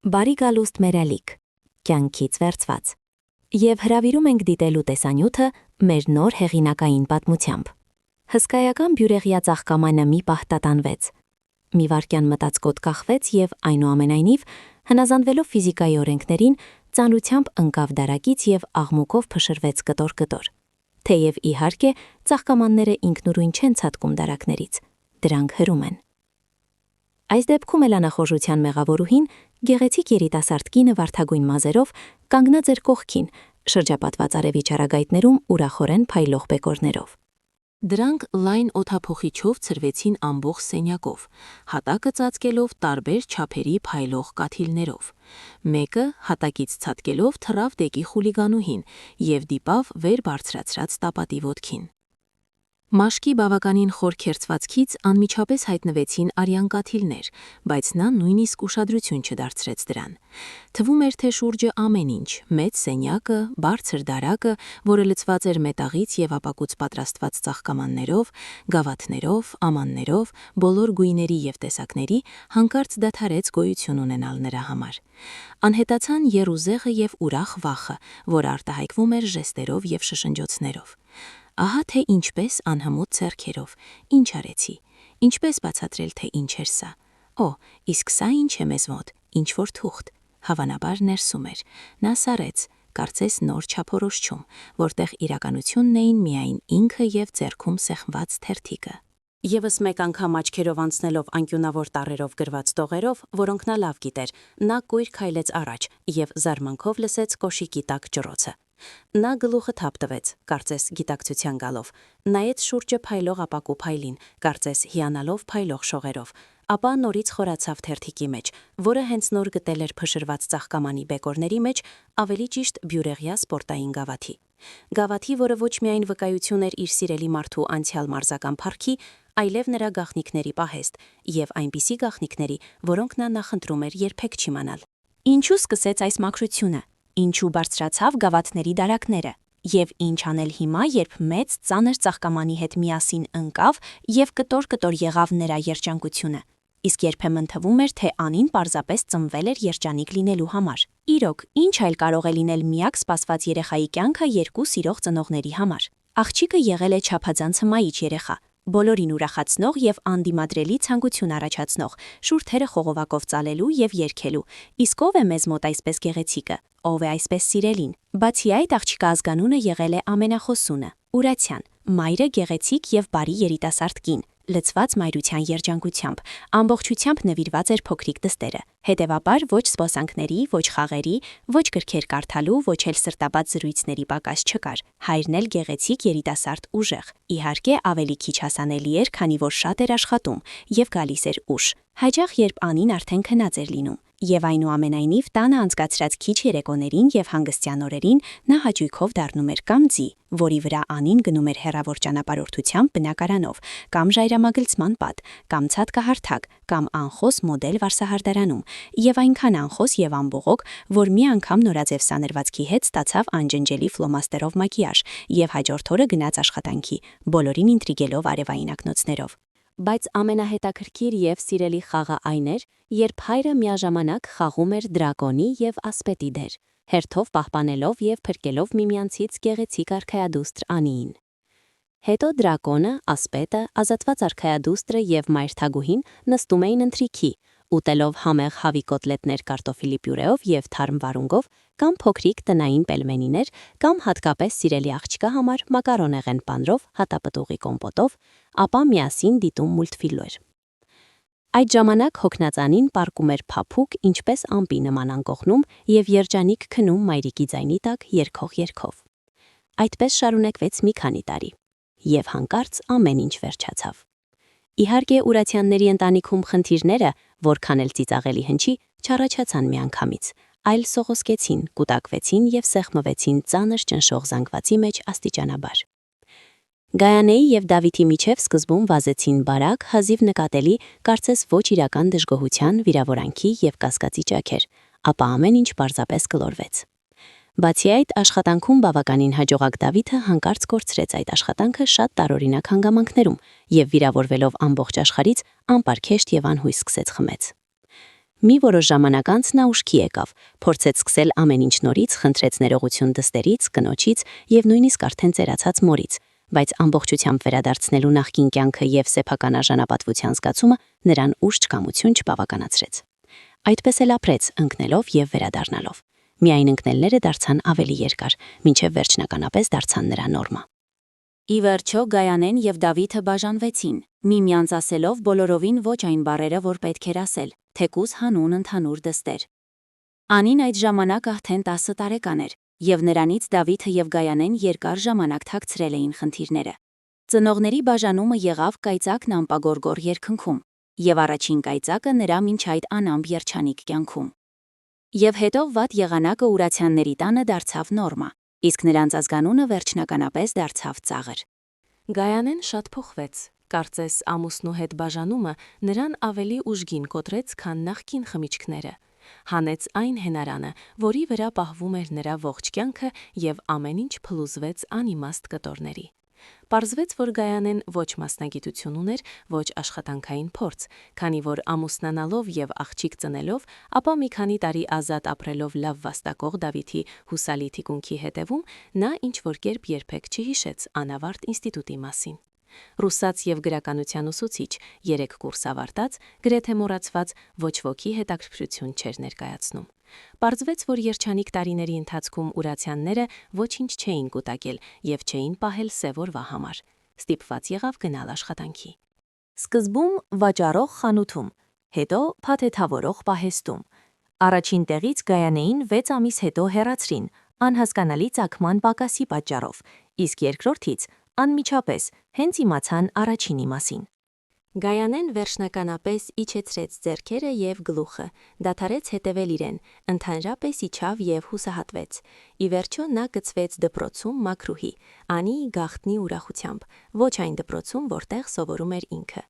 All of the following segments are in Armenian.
Բարի գալուստ մերալիք, կյանքից վերցված, և հրավիրում ենք դիտելու տեսանյութը մեր նոր հեղինակային պատմությամբ։ Հսկայական բյուրեղյա ծաղկամանը մի պահ տատանվեց, մի վայրկյան մտածկոտ կախվեց և այնուամենայնիվ, հնազանդվելով ֆիզիկայի օրենքներին, ծանրությամբ ընկավ դարակից և աղմուկով փշրվեց կտոր-կտոր։ Թեև իհարկե, ծաղկամանները ինքնուրույն չեն ցատկում դարակներից, դրանք հրում են։ Այս դեպքում էլանախոժության մեղավորուհին, գեղեցիկ երիտասարդ կինը վարդագույն մազերով, կանգնած էր կողքին, շրջապատված արևի ճառագայթներում ուրախորեն փայլող բեկորներով։ Դրանք լայն օդափոխիչով ցրվեցին ամբողջ սենյակով, հատակը ծածկելով տարբեր չափերի փայլող կաթիլներով։ Մեկը հատակից ցատկելով թռավ դեկի խուլիգանուհին և դիպավ վեր բարձրացրած տապատի ոտքին։ Մաշկի բավականին խոր քերծվածքից անմիջապես հայտնվեցին արյան կաթիլներ, բայց նա նույնիսկ ուշադրություն չդարձրեց դրան։ Թվում էր, թե շուրջը ամեն ինչ՝ մեծ սենյակը, բարձր դարակը, որը լցված էր մետաղից և ապակուց պատրաստված ծաղկամաններով, գավաթներով, ամաններով, բոլոր գույների և տեսակների, հանկարծ դադարեց գոյություն ունենալ նրա համար։ Անհետացան եռուզեղը և ուրախ վախը, որը արտահայտվում էր ժեստերով և շշնջոցներով։ Ահա թե ինչպես անհմուտ ձեռքերով, ինչ արեցի, ինչպես բացատրել, թե ինչ էր սա։ Իսկ սա ինչ է մեզ մոտ, ինչ-որ թուղթ, հավանաբար ներսում էր։ Նա սառեց, կարծես նոր չափորոշչում, որտեղ իրականությունն էին միայն ինքը և ձեռքում սեղմված թերթիկը։ Եվս մեկ անգամ աչքերով անցնելով անկյունավոր տառերով գրված տողերով, որոնք նա լավ գիտեր, նա կույր քայլեց առաջ և զարմանքով լսեց կոշիկի տակ ջրոցը։ Նա գլուխը թափ տվեց, կարծես գիտակցության գալով, նայեց շուրջը փայլող ապակու փայլին, կարծես հիանալով փայլող շողերով, ապա նորից խորացավ թերթիկի մեջ, որը հենց նոր գտել էր փշրված ծաղկամանի բեկորների մեջ, ավելի ճիշտ բյուրեղյա սպորտային գավաթի։ Գավաթի, որը ոչ միայն վկայություն էր իր սիրելի մարդու անցյալ մարզական փառքի, այլև նրա գաղտնիքների պահեստ, և այնպիսի գաղտնիքների, որոնք նա նախընտրում էր երբեք չիմանալ։ Ինչու սկսեց այս մաքրությունը, ինչու բարձրացավ գավաթների դարակները, և ինչ անել հիմա, երբ մեծ ծանր ծաղկամանի հետ միասին ընկավ և կտոր-կտոր եղավ նրա երջանկությունը։ Իսկ երբեմն թվում էր, թե Անին պարզապես ծնվել էր երջանիկ լինելու համար։ Իրոք, ինչ այլ կարող է լինել միակ սպասված երեխայի կյանքը երկու սիրող ծնողների համար։ Աղջիկը եղել է չափազանց հմայիչ երեխա, բոլորին ուրախացնող և անդիմադրելի ցանկություն առաջացնող, շուրթերը խողովակով ծալելու և երգելու։ Իսկ ով է մեզ մոտ այսպես գեղեցիկը, ով է այսպես սիրելին։ Բացի այդ, աղջկա ազգանունը եղել է ամենախոսունը՝ Ուրացյան, մայրը գեղեցիկ և բարի երիտասարդ կին, լցված մայրության երջանկությամբ, ամբողջությամբ նվիրված էր փոքրիկ դստերը։ Հետևաբար ոչ զբոսանքների, ոչ խաղերի, ոչ գրքեր կարդալու, ոչ էլ սրտաբաց զրույցների պակաս չկար։ Հայրն էլ գեղեցիկ երիտասարդ ուժեղ, իհարկե ավելի քիչ հասանելի էր, քանի որ շատ էր աշխատում և գալիս էր ուշ, հաճախ երբ Անին արդեն քնած էր լինում։ Եվ այնուամենայնիվ տանը անցկացրած քիչ երեկոներին և հանգստյան օրերին նա հաճույքով դառնում էր կամ ձի, որի վրա Անին գնում էր հեռավոր ճանապարհորդությամբ բնակարանով, կամ ժայռամագլցման պատ, կամ ցատկահարթակ, կամ անխոս մոդել վարսահարդարանում, և այնքան անխոս և անբողոք, որ մի անգամ նորաձև սանրվածքի հետ ստացավ անջնջելի ֆլոմաստերով մակիաժ և հաջորդ օրը գնաց աշխատանքի, բոլորին ինտրիգելով արևային ակնոցներով։ Բայց ամենահետաքրքիր և սիրելի խաղը այն էր, երբ հայրը միաժամանակ խաղում էր դրակոնի և ասպետի դեր, հերթով պահպանելով և փրկելով միմյանցից գեղեցիկ արքայադուստր Անիին։ Հետո դրակոնը, ասպետը, ազատված արքայադուստրը և մայր թագուհին նստում էին ընթրիքի, ուտելով համեղ հավի կոտլետներ կարտոֆիլի պյուրեով և թարմ վարունգով, կամ փոքրիկ տնային պելմենիներ, կամ հատկապես սիրելի աղջկա համար մակարոնեղեն պանրով, հատապտուղի կոմպոտով, ապա միասին դիտում մուլտֆիլմեր։ Այդ ժամանակ հոգնած Անին պառկում էր փափուկ, ինչպես ամպի նման անկողնում և երջանիկ քնում մայրիկի ձայնի տակ երգող։ Այդպես շարունակվեց մի քանի տարի, և հանկարծ ամեն ինչ վերջացավ։ Իհարկե, Ուրացյանների ընտանիքում խնդիրները, որքան էլ ծիծաղելի հնչի, չառաջացան միանգամից, այլ սողոսկեցին, կուտակվեցին և սեղմվեցին ծանր ճնշող զանգվածի մեջ աստիճանաբար։ Գայանեի և Դավիթի միջև սկզբում վազեցին բարակ, հազիվ նկատելի, կարծես ոչ իրական դժգոհության, վիրավորանքի և կասկածի ճաքեր, ապա ամեն ինչ պարզապես կլորվեց։ Բացի այդ, աշխատանքում բավականին հաջողակ Դավիթը հանկարծ կորցրեց այդ աշխատանքը շատ տարօրինակ հանգամանքներում և վիրավորվելով ամբողջ աշխարհից, անպարկեշտ և անհույս սկսեց խմեց։ Մի որոշ ժամանակ անց նա ուշքի եկավ, փորձեց սկսել ամեն ինչ նորից, խնդրեց ներողություն դստերից, կնոջից եւ նույնիսկ արդեն ծերացած մորից, բայց ամբողջությամբ վերադարձնելու նախկին կյանքը եւ սեփական արժանապատվության զգացումը նրան ուշ չկամություն չբավականացրեց։ Այդպես էլ ապրեց, ընկնելով եւ վերադառնալով։ Միայն ընկնելները դարձան ավելի երկար, մինչև վերջնականապես դարձան նրա նորմա։ Ի վերջո Գայանեն եւ Դավիթը բաժանվեցին, միմյանց ասելով բոլորովին ոչ այն բառերը, որ պետք էր ասել, թեկուզ հանուն ընդհանուր դստեր։ Անին այդ ժամանակ արդեն 10 տարեկան էր, եւ նրանից Դավիթը եւ Գայանեն երկար ժամանակ թաքցրել էին խնդիրները։ Ծնողների բաժանումը եղավ կայծակն ամպագորգոր երկնքում, եւ առաջին կայծակը նրա մինչ այդ անամպ երջանիկ կյանքում։ Եվ հետո վատ եղանակը Ուրացյանների տանը դարձավ նորմա, իսկ նրանց ազգանունը վերջնականապես դարձավ ծաղր։ Գայանեն շատ փոխվեց, կարծես ամուսնու հետ բաժանումը նրան ավելի ուժգին կոտրեց, քան նախկին խմիչքները։ Հանեց այն հենարանը, որի վրա պահվում էր նրա ողջ կյանքը եւ ամեն ինչ փլուզվեց անիմաստ կտորների։ Պարզվեց, որ Գայանեն ոչ մասնագիտություն ուներ, ոչ աշխատանքային փորձ, քանի որ ամուսնանալով եւ աղջիկ ծնելով, ապա մի քանի տարի ազատ ապրելով լավ վաստակող Դավիթի հուսալի թիկունքի հետևում, նա ինչ-որ կերպ երբեք չհիշեց անավարտ ինստիտուտի մասին։ Ռուսաց եւ գրականության ուսուցիչ, 3 կուրս ավարտած, գրեթե մոռացված, ոչ ոքի հետաքրքրություն չէր ներկայացնում։ Պարզվեց, որ երջանիկ տարիների ընթացքում Ուրացյանները ոչինչ չէին կուտակել եւ չէին պահել սևորվա համար։ Ստիպված եղավ գնալ աշխատանքի։ Սկզբում վաճառող խանութում, հետո փաթեթավորող պահեստում։ Առաջին տեղից Գայանեին 6 ամիս հետո հեռացրին, անհասկանալի ծագման պակասի պատճառով, իսկ երկրորդից անմիջապես հենց իմացան առաջինի մասին։ Գայանեն վերջնականապես իջեցրեց ձեռքերը եւ գլուխը, դադարեց հետևել իրեն, ընդհանրապես իջավ եւ հուսահատվեց։ Ի վերջո նա գծվեց դպրոցում մաքրուհի, Անիի գաղտնի ուրախությամբ, ոչ այն դպրոցում, որտեղ սովորում էր ինքը։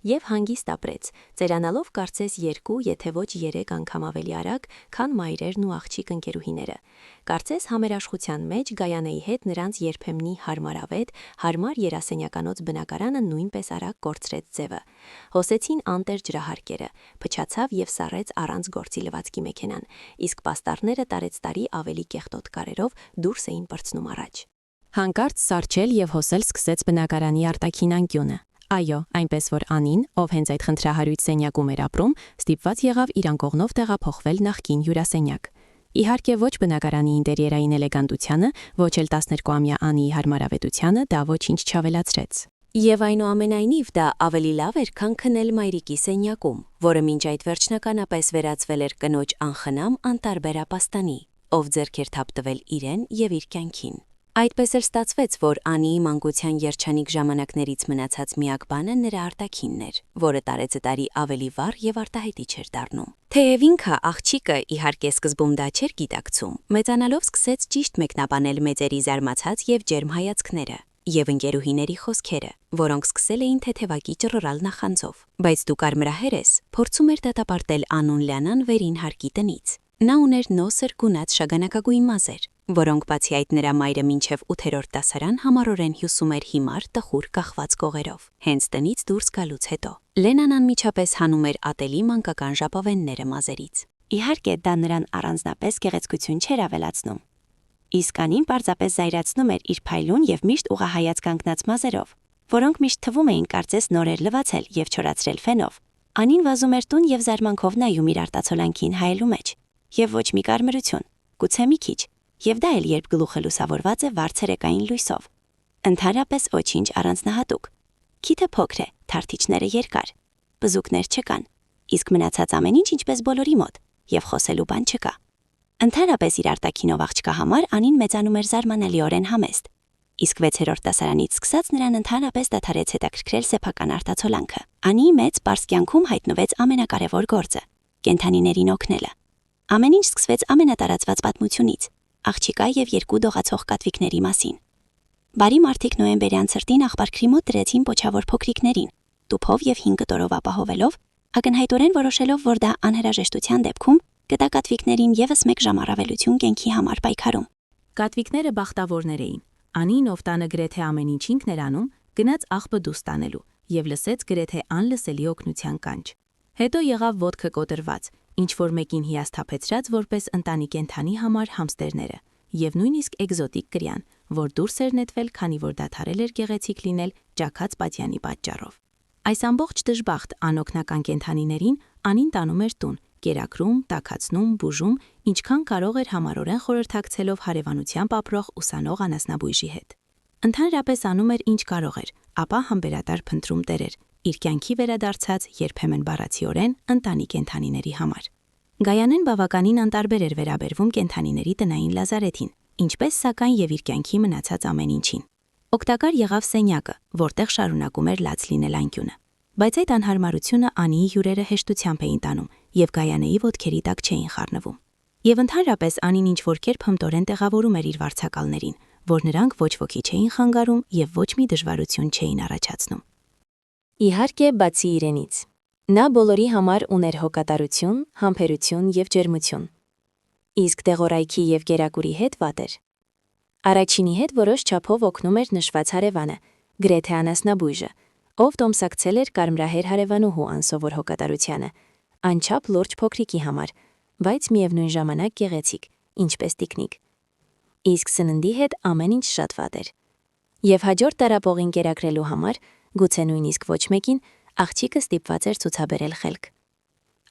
Եվ հանգիստ ապրեց, ծերանալով կարծես 2, եթե ոչ 3 անգամ ավելի արագ, քան մայրերն ու աղջիկ ընկերուհիները։ Կարծես համերաշխության մեջ Գայանեի հետ նրանց երբեմնի հարմարավետ, հարմար երասենյականոց բնակարանը նույնպես արագ կորցրեց ձևը։ Հոսեցին անտեր ջրահարկերը, փչացավ եւ սառեց առանց գործի լվացքի մեքենան, իսկ պաստառները տարեց-տարի ավելի կեղտոտ կարերով դուրս էին պրծնում առաջ։ Հանկարծ սառչել եւ հոսել սկսեց բնակարանի արտաքին անկյունը։ Այո, այնպես որ Անին, ով հենց այդ խնդրահարույց սենյակում էր ապրում, ստիպված եղավ իր անկողնով տեղափոխվել նախկին հյուրասենյակ։ Իհարկե ոչ բնակարանի ինտերիերային էլեգանտությանը, ոչ էլ 12-ամյա Անիի հարմարավետությանը դա ոչինչ չավելացրեց։ Եվ այնուամենայնիվ դա ավելի լավ էր, քան քնել մայրիկի սենյակում, որը մինչ այդ վերջնականապես վերածվել էր կնոջ անխնամ անտարբեր ապաստանի, ով ձեռք էր թափտվել իրեն եւ իր կյանքին։ Այդպես էլ ստացվեց, որ Անիի մանկության երջանիկ ժամանակներից մնացած միակ բանը նրա արտաքինն էր, որը տարեցտարի ավելի վառ եւ արտահայտիչ էր դառնում։ Թեև ինքը աղջիկը իհարկե սկզբում դա չէր գիտակցում, մեծանալով սկսեց ճիշտ մեկնաբանել մեծերի զարմացած եւ ջերմ հայացքները եւ ընկերուհիների խոսքերը, որոնք սկսել էին թեթևակի ճռռալ նախանձով։ Բայց դու կարմրահեր ես, փորձում էր դատապարտել Անուն Լյանան վերին հարկի տնից։ Նա ուներ նոսր գունած շագանակագույն մազեր, որոնք բացի այդ նրա մայրը մինչև 8-րդ դասարան համառորեն հյուսում էր հիմար տխուր կախված կողերով, հենց տնից դուրս գալուց հետո։ Լենան անմիջապես հանում էր ատելի մանկական ժապավենները մազերից։ Իհարկե դա նրան առանձնապես գեղեցկություն չէր ավելացնում։ Իսկ Անին պարզապես զայրացնում էր իր փայլուն եւ միշտ ուղղահայաց կանգնած մազերով, որոնք միշտ թվում էին կարծես նորեր լվացել եւ չորացրել ֆենով։ Անին վազում էր տուն եւ զարմանքով նայում իր արտացոլանքին հայելու մեջ։ Եվ ոչ մի կարմրություն, գուցե մի քիչ, եւ դա էլ երբ գլուխը լուսավորված է վարձերեկային լույսով։ Ընդհանրապես ոչինչ առանձնահատուկ։ Քիթը փոքր է, թարթիչները երկար, բզուկներ չկան, իսկ մնացած ամեն ինչ ինչպես բոլորի մոտ, եւ խոսելու բան չկա։ Ընդհանրապես իր արտաքինով աղջկա համար Անին մեծանում էր զարմանալիորեն համեստ, իսկ 6-րդ դասարանից սկսած նրան ընդհանրապես դադարեց հետաքրքրել սեփական արտացոլանքը։ Անիի մեծ պարզ կյանքում հայտնվեց ամենակարևոր գործը՝ կենդանիներին օգնելը։ Ամեն ինչ սկսվեց ամենատարածված պատմությունից՝ աղջիկա եւ 2 դողացող կատվիկների մասին։ Բարի մարդիկ նոյեմբերյան ցրտին աղբարքրի մոտ դրեցին պոչավոր փոքրիկներին, տուփով եւ 5 կտորով ապահովելով, ակնհայտորեն որոշելով, որ դա անհրաժեշտության դեպքում կտա կատվիկներին եւս 1 ժամ առավելություն կենքի համար պայքարում։ Կատվիկները բախտավորներ էին։ Անին, ով տանը գրեթե ամեն ինչ ինքն էր անում, գնաց աղբը դուրս տանելու եւ լսեց գրեթե անլսելի օգնության կանչ։ Հետո եղավ ոտքը կոտրված, ինչ որ մեկին հիասթափեցրած որպես ընտանի կենդանի համար համստերները, եւ նույնիսկ էկզոտիկ կրյան, որ դուրս էր նետվել, քանի որ դադարել էր գեղեցիկ լինել ջաքած պատյանի պատճառով։ Այս ամբողջ դժբախտ անօգնական կենդանիներին Անին տանում էր տուն, կերակրում, տաքացնում, բուժում, ինչքան կարող էր համառորեն խորհրդակցելով հարևանությամբ ապրող ուսանող անասնաբույժի հետ։ Ընդհանրապես անում էր ինչ կարող էր, ապա համբերատար փնտրում տերեր, իր կյանքի վերադարձած երբեմն բառացիորեն ընտանի կենդանիների համար։ Գայանեն բավականին անտարբեր էր վերաբերվում կենդանիների տնային լազարեթին, ինչպես սակայն եւ իր կյանքի մնացած ամեն ինչին։ Օգտակար եղավ սենյակը, որտեղ շարունակում էր լաց լինել անկյունը։ Բայց այդ անհարմարությունը Անիի հյուրերը հեշտությամբ էին տանում եւ Գայանեի ոտքերի տակ չէին խառնվում։ Եվ ընդհանրապես Անին ինչ որ կերպ հմտորեն տեղավորում էր իր վարձակալներին, որ նրանք ոչ ոքի չէին խանգարում եւ ոչ մի դժվարություն չէին առաջացնում։ Իհարկե, բացի իրենից։ Նա բոլորի համար ուներ հոգատարություն, համբերություն եւ ջերմություն։ Իսկ դեղորայքի եւ կերակուրի հետ վատ էր։ Առաջինի հետ որոշ չափով օգնում էր նշված հարևանը, գրեթե անասնաբույժը, ով տոմսակցել էր կարմրահեր հարևանուհու անսովոր հոգատարությանը, անչափ լուրջ փոքրիկի համար, բայց միևնույն ժամանակ գեղեցիկ, ինչպես տիկնիկ։ Իսկ սննդի հետ ամեն ինչ շատ վատ էր։ Եվ հաջորդ տարապողին կերակրելու համար, գուցե նույնիսկ ոչ մեկին, աղջիկը ստիպված էր ցուցաբերել խելք։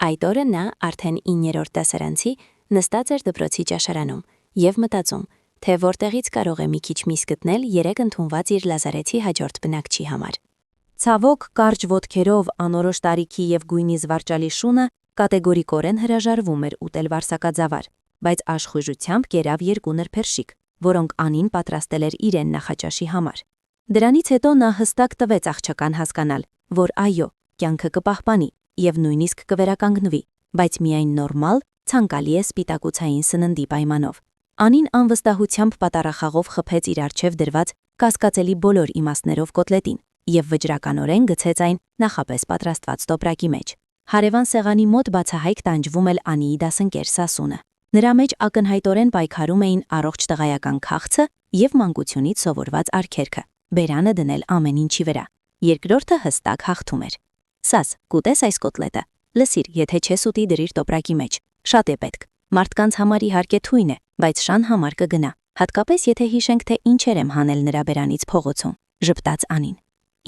Այդ օրը նա արդեն 9-րդ դասարանցի նստած էր դպրոցի ճաշարանում եւ մտածում, թե որտեղից կարող է մի քիչ միս գտնել երեք ընդունված իր լազարեթի հաջորդ բնակչի համար։ Ցավոք, կարճ ոտքերով անորոշ տարիքի եւ գույնի զվարճալի շունը կատեգորիկորեն հրաժարվում էր ուտել վարսակաձավար, բայց աշխույժությամբ կերավ երկու նրբերշիկ, որոնք Անին պատրաստել էր իրեն նախաճաշի համար։ Դրանից հետո նա հստակ տվեց աղջկան հասկանալ, որ այո, կյանքը կպահպանի եւ նույնիսկ կվերականգնվի, բայց միայն նորմալ, ցանկալի է սպիտակուցային սննդի պայմանով։ Անին անվստահությամբ պատառախաղով խփեց իր առջև դրված կասկածելի բոլոր իմաստներով կոտլետին եւ վճռականորեն գցեց այն նախապես պատրաստված տոպրակի մեջ։ Հարևան սեղանի մոտ բացահայտ տանջվում էր Անիի դասընկեր Սասունը։ Նրա մեջ ակնհայտորեն պայքարում էին առողջ տղայական քաղցը եւ մանկությունից սովորված արգելքը, բերանը դնել ամեն ինչի վրա։ Երկրորդը հստակ հաղթում էր։ Սաս, կուտես այս կոտլետը։ Լսիր, եթե չես ուտի դրիր տոպրակի մեջ։ Շատ է պետք։ Մարդկանց համար իհարկե թույն է, բայց շան համար կգնա։ Հատկապես եթե հիշենք, թե ինչեր եմ հանել նրա բերանից փողոցում։ Ժպտաց Անին։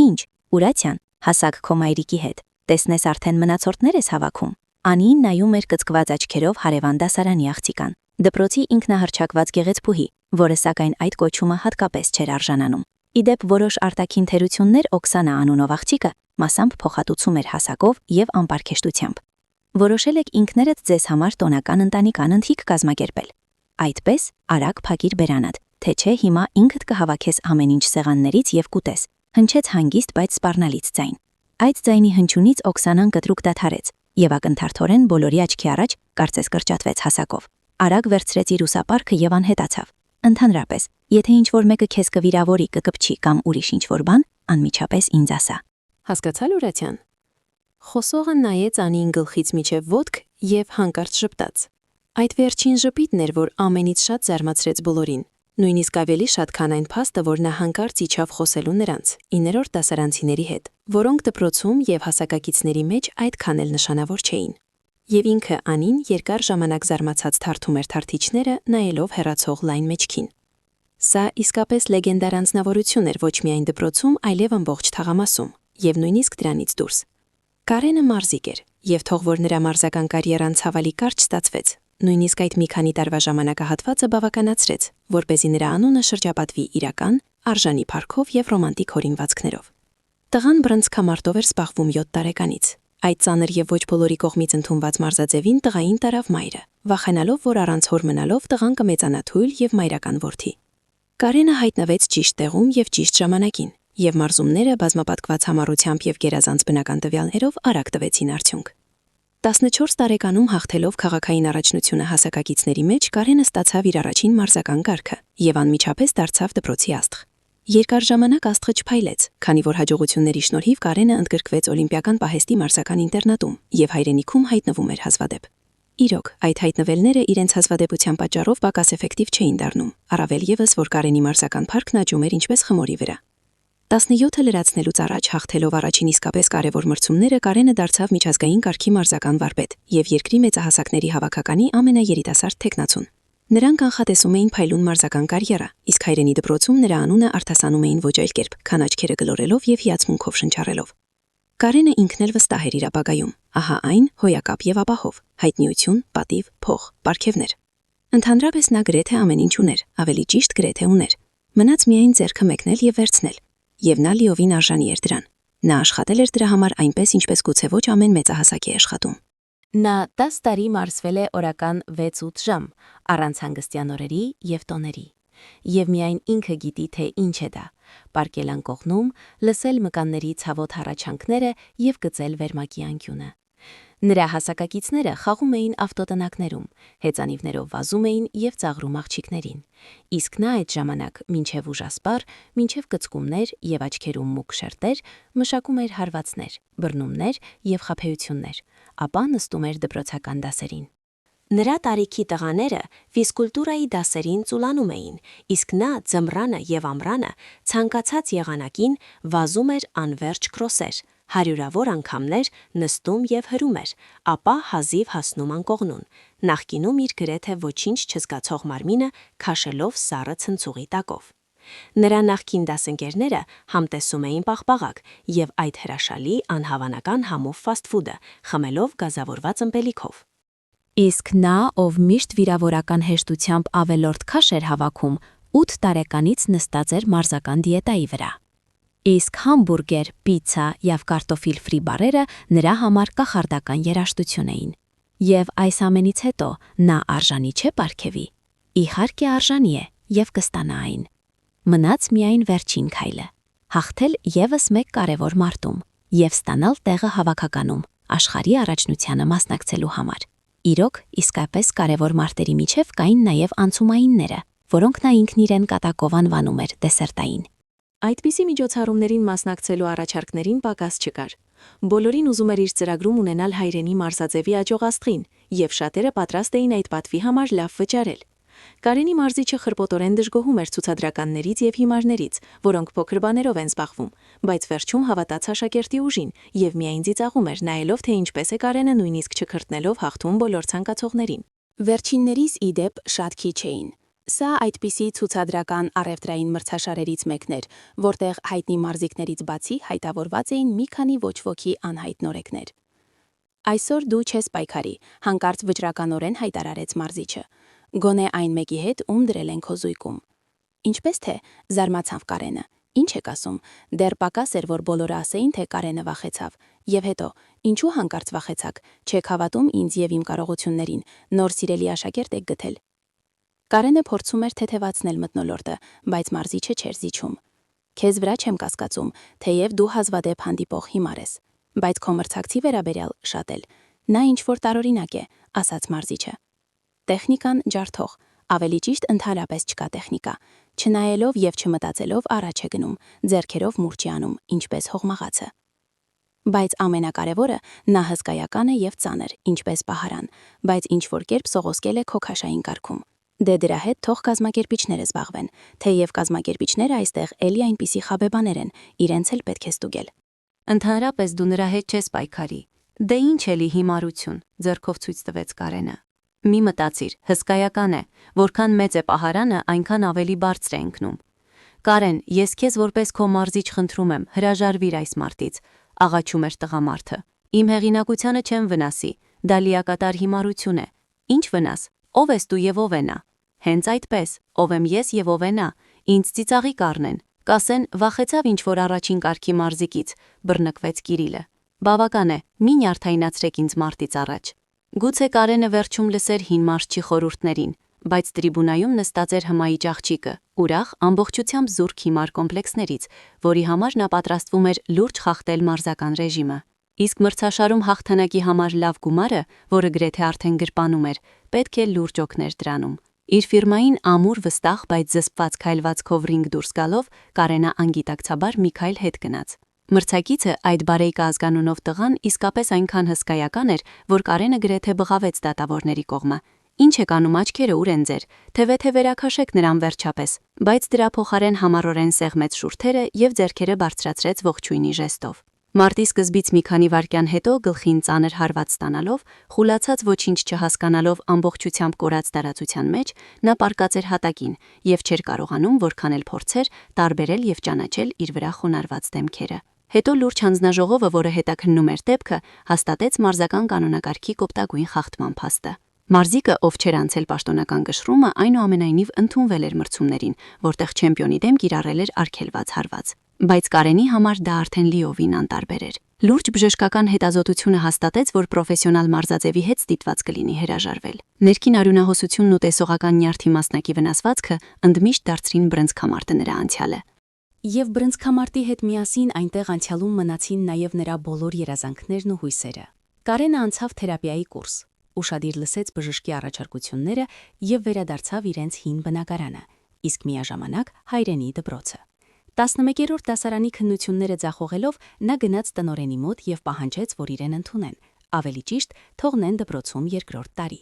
Ինչ, ուրացյան, հասակ քո մայրիկի հետ։ Տեսնես արդեն մնացորդներ ես հավաքում։ Անին նայում էր կծկված աչքերով հարևան դասարանի աղջիկան։ Դպրոցի ինքնահռչակված գեղեցփուհի, որը սակայն այդ կոչումը հատկապես չէր արժանանում։ Իդեպ որոշ արտաքին թերություններ Օքսանա անունով աղջիկը մասամբ փոխհատուցում էր հասակով եւ անպարկեշտությամբ։ Որոշել եք ինքներդ ձեզ համար տոնական ընտանեկան ընթիք կազմակերպել։ Այդպես արագ փակիր բերանդ, թե չէ հիմա ինքդ կհավաքես ամեն ինչ սեղաններից եւ կուտես։ Հնչեց հանգիստ, բայց սպառնալից ձայն։ Այդ ձայնի հնչյունից Օքսանան կտրուկ դադարեց եւ ակնթարթորեն բոլորի աչքի առաջ կարծես կրճատվեց հասակով։ Արագ վերցրեց իր ուսապարկը եւ անհետացավ։ Ընդհանրապես, եթե ինչ-որ մեկը քեզ կվիրավորի, կկպչի կամ ուրիշ ինչ-որ բան, անմիջապես ինձ ասա։ Հասկացա՞լ Ուրացյան։ Խոսողը նայեց Անին գլխից միջև ոտք եւ հանկարծ ժպտաց։ Այդ վերջին ժպիտն էր, որ ամենից շատ զարմացրեց բոլորին, նույնիսկ ավելի շատ, քան այն փաստը, որ նա հանկարծ իջավ խոսելու նրանց 9-րդ դասարանցիների հետ, որոնք դպրոցում եւ հասակակիցների մեջ այդքան էլ նշանավոր չէին։ Եվ ինքը Անին երկար ժամանակ զարմացած թարթում էր թարթիչները, նայելով հեռացող լայն մեջքին։ Սա իսկապես լեգենդար անձնավորություն էր ոչ միայն դպրոցում, այլև ամբողջ թաղամասում, եւ նույնիսկ դրանից դուրս։ Կարենը մարզիկ էր, եւ թող որ նրա մարզական կարիերան ցավալի կարճ ստացվեց, նույնիսկ այդ մի քանի տարվա ժամանակահատվածը բավականացրեց, որպեսզի նրա անունը շրջապատվի իրական, արժանի փառքով եւ ռոմանտիկ հորինվածքներով։ Տղան բռնցքամարտով էր սպառվում 7 տարեկանից։ Այդ ծանր եւ ոչ բոլորի կողմից ընդունված մարզաձևին տղային տարավ մայրը, վախենալով, որ առանց հոր մնալով տղան կմեծանա թույլ եւ մայրական որդի։ Կարենը հայտնվեց ճիշտ տեղում եւ ճիշտ ժամանակին, եւ մարզումները բազմապատկված համառությամբ եւ գերազանց բնական տվյալներով արագ տվեցին արդյունք։ 14 տարեկանում հաղթելով քաղաքային առաջնությունը հասակակիցների մեջ Կարենը ստացավ իր առաջին մարզական կարգը եւ անմիջապես դարձավ դպրոցի աստղ։ Երկար ժամանակ աստղը չփայլեց, քանի որ հաջողությունների շնորհիվ Կարենը ընդգրկվեց օլիմպիական պահեստի մարզական ինտերնատում եւ հայրենիքում հայտնվում էր հազվադեպ։ Իրոք, այդ հայտնվելները իրենց հազվադեպության պատճառով պակաս էֆեկտիվ չէին դառնում, առավել եւս որ Կարենի մարզական փառքն աճում էր ինչպես խմորի վրա։ 17-ը լրացնելուց առաջ հաղթելով առաջին իսկապես կարևոր մրցումները Կարենը դարձավ միջազգային կարգի մարզական վարպետ եւ երկրի մեծահասակների հավաքականի ամենաերիտասարդ տեխնացուն։ Նրանք անխատեսում էին փայլուն մարզական կարիերա, իսկ հայրենի դպրոցում նրա անունը արտասանում էին ոչ այլ կերպ, քան աչքերը գլորելով եւ հիացմունքով շնչառելով։ Կարենը ինքն էլ վստահ էր իր ապագայում, ահա այն հոյակապ եւ ապահով, հայտնիություն, պատիվ, փող, պարգևներ։ Ընդհանրապես նա գրեթե ամեն ինչ ուներ, ավելի ճիշտ գրեթե ուներ։ Մնաց միայն ձեռքը մեկնել եւ վերցնել, եւ նա լիովին արժանի էր դրան։ Նա աշխատել էր դրա համար այնպես, ինչպես գուցե ոչ ամեն մեծահասակ է աշխատում։ Նա 10 տարի մարզվել է օրական 6-8 ժամ, առանց հանգստյան օրերի եւ տոների։ Եվ միայն ինքը գիտի, թե ինչ է դա՝ պարկել անկողնում, լսել մկանների ցավոտ հառաչանքները եւ գծել վերմակի անկյունը։ Նրա հասակակիցները խաղում էին ավտոտնակներում, հեծանիվներով վազում էին եւ ծաղրում աղջիկներին։ Իսկ նա այդ ժամանակ, մինչև ուժասպառ, մինչև կծկումներ եւ աչքերում մուգ շերտեր, մշակում էր հարվածներ, բռնումներ եւ խաբեություններ, ապա նստում էր դպրոցական դասերին։ Նրա տարիքի տղաները ֆիզկուլտուրայի դասերին ծուլանում էին, իսկ նա ձմռանը եւ ամռանը ցանկացած եղանակին վազում էր անverջ քրոսեր, հարյուրավոր անգամներ նստում եւ հրում էր, ապա հազիվ հասնում անկողնուն, նախկինում իր գրեթե ոչինչ չզգացող մարմինը քաշելով սառը ցնցուղի տակով։ Նրա նախկին դասընկերները համտեսում էին պաղպաղակ եւ այդ հրաշալի անհավանական համով ֆասթ-ֆուդը, խմելով գազավորված ըմպելիքով։ Իսկ նա, ով միշտ վիրավորական հեշտությամբ ավելորդ քաշ էր հավաքում, 8 տարեկանից նստած էր մարզական դիետայի վրա։ Իսկ համբուրգեր, պիցցա եւ կարտոֆիլ ֆրի բարերը նրա համար կախարդական երաժշտություն էին։ Եվ այս ամենից հետո նա արժանի չէ պարգևի։ Իհարկե արժանի է եւ կստանա այն։ Մնաց միայն վերջին քայլը՝ հաղթել եւս մեկ կարևոր մարտում եւ ստանալ տեղը հավաքականում, աշխարհի առաջնությանը մասնակցելու համար։ Իրոք, իսկապես կարևոր մարտերի միջև կային նաեւ անցումայինները, որոնք նա ինքն իրեն կատակով անվանում էր դեսերտային։ Այդպիսի միջոցառումներին մասնակցելու առաջարկներին պակաս չկար։ Բոլորին ուզում էր իր ծրագրում ունենալ հայրենի մարզաձևի աջողաստղին, եւ շատերը պատրաստ էին այդ պատվի համար լավ վճարել։ Կարենի մարզիչը խրպոտորեն դժգոհում էր ցուցադրականներից եւ հիմարներից, որոնք փոքր բաներով են զբաղվում, բայց վերջում հավատաց աշակերտի ուժին եւ միայն ծիծաղում էր, նայելով թե ինչպես է Կարենը նույնիսկ չքրտնելով հաղթում բոլոր ցանկացողներին։ Վերջիններիս ի դեպ շատ քիչ էին։ Սա այդպիսի ցուցադրական առևտրային մրցաշարերից մեկն էր, որտեղ հայտնի մարզիկներից բացի հայտավորված էին մի քանի ոչ ոքի անհայտ նորեկներ։ Այսօր դու չես պայքարի, հանկարծ վճռականորեն հայտարարեց մարզիչը։ Գոնե այն մեկի հետ, ում դրել են քո զույգում։ Ինչպես թե, զարմացավ Կարենը։ Ինչ եք ասում, դեռ պակաս էր, որ բոլորը ասեին, թե Կարենը վախեցավ։ Եվ հետո, ինչու հանկարծ վախեցաք, չեք հավատում ինձ եւ իմ կարողություններին, նոր սիրելի աշակերտ եք գտել։ Կարենը փորձում էր թեթևացնել մթնոլորտը, բայց մարզիչը չէր զիջում։ Քեզ վրա չեմ կասկածում, թեև դու հազվադեպ հանդիպող հիմար ես, բայց քո մրցակցի վերաբերյալ շատ էլ։ Նա ինչ-որ տարօրինակ է, ասաց մարզիչը։ Տեխնիկան ջարդող, ավելի ճիշտ ընդհանրապես չկա տեխնիկա, չնայելով եւ չմտածելով առաջ է գնում, ձեռքերով մուրճի անում, ինչպես հողմաղացը։ Բայց ամենակարևորը նա հսկայական է եւ ծանր, ինչպես պահարան, բայց ինչ-որ կերպ սողոսկել է քո քաշային կարգում։ Դե դրա հետ թող կազմակերպիչները զբաղվեն, թեև կազմակերպիչները այստեղ էլի այնպիսի խաբեբաներ են, իրենց էլ պետք է ստուգել։ Ընդհանրապես դու նրա հետ չես պայքարի։ Դե ինչ էլի հիմարություն, ձեռքով ցույց տվեց Կարենը։ Մի մտածիր, հսկայական է, որքան մեծ է պահարանը, այնքան ավելի բարձր է ընկնում։ Կարեն, ես քեզ որպես քո մարզիչ խնդրում եմ, հրաժարվիր այս մարտից, աղաչում էր տղամարդը։ Իմ հեղինակությանը չեմ վնասի, դա լիակատար հիմարություն է։ Ինչ վնաս, ով ես դու եւ ով է նա։ Հենց այդպես, ով եմ ես եւ ով է նա, ինձ ծիծաղի կառնեն, կասեն վախեցավ ինչ-որ առաջին կարգի մարզիկից, բռնկվեց Կիրիլը։ Բավական է, մի նյարդայնացրեք ինձ մարտից առաջ։ Գուցե Կարենը վերջում լսեր հին մարզչի խորհուրդներին, բայց տրիբունայում նստած էր հմայիչ աղջիկը, ուրախ ամբողջությամբ զուրկ հիմար կոմպլեքսներից, որի համար նա պատրաստվում էր լուրջ խախտել մարզական ռեժիմը։ Իսկ մրցաշարում հաղթանակի համար լավ գումարը, որը գրեթե արդեն գրպանում էր, պետք է լուրջ օգներ դրանում։ Իր ֆիրմային ամուր վստահ, բայց զսպված քայլվածքով ռինգ դուրս գալով Կարենը անգիտակցաբար մի քայլ հետ գնաց։ Մրցակիցը այդ բարեկա ազգանունով տղան իսկապես այնքան հսկայական էր, որ Կարենը գրեթե բղավեց դատավորների կողմը, Ինչ եք անում, աչքերը ուր են ձեր, թե վերաքաշեք նրան վերջապես, բայց դրա փոխարեն համառորեն սեղմեց շուրթերը եւ ձեռքերը բարձրացրեց ողջույնի ժեստով։ Մարտի սկզբից մի քանի վայրկյան հետո գլխին ծանր հարված ստանալով, խուլացած ոչինչ չհասկանալով ամբողջությամբ կորած տարածության մեջ, նա պառկած էր հատակին եւ չէր կարողանում որքան էլ փորձեր տարբերել եւ ճանաչել իր վրա խոնարհված դեմքերը։ Հետո լուրջ հանձնաժողովը, որը հետաքննում էր դեպքը, հաստատեց մարզական կանոնակարգի կոպտագույն խախտման փաստը։ Մարզիկը, ով չէր անցել պաշտոնական գշրումը, այնուամենայնիվ ընդունվել էր մրցումներին, որտեղ չեմպիոնի դեմ կիրառել էր արգելված հարված։ Բայց Կարենի համար դա արդեն լիովին անտարբեր էր։ Լուրջ բժշկական հետազոտությունը հաստատեց, որ պրոֆեսիոնալ մարզաձևի հետ ստիպված կլինի հրաժարվել։ Ներքին արյունահոսությունն ու տեսողական նյարդի մասնակի վնասվածքը ընդմիշտ դարձրին բռնցքամարտը նրա անցյալը։ Եվ բռնցքամարտի հետ միասին այնտեղ անցյալում մնացին նաև նրա բոլոր երազանքներն ու հույսերը։ Կարենը անցավ թերապիայի կուրս, ուշադիր լսեց բժշկի առաջարկությունները եւ վերադարձավ իրենց հին բնակարանը, իսկ միաժամանակ հայրենի դպրոցը։ 11-րդ դասարանի քննությունները ձախողելով նա գնաց տնօրենի մոտ եւ պահանջեց, որ իրեն ընդունեն, ավելի ճիշտ թողնեն դպրոցում երկրորդ տարի։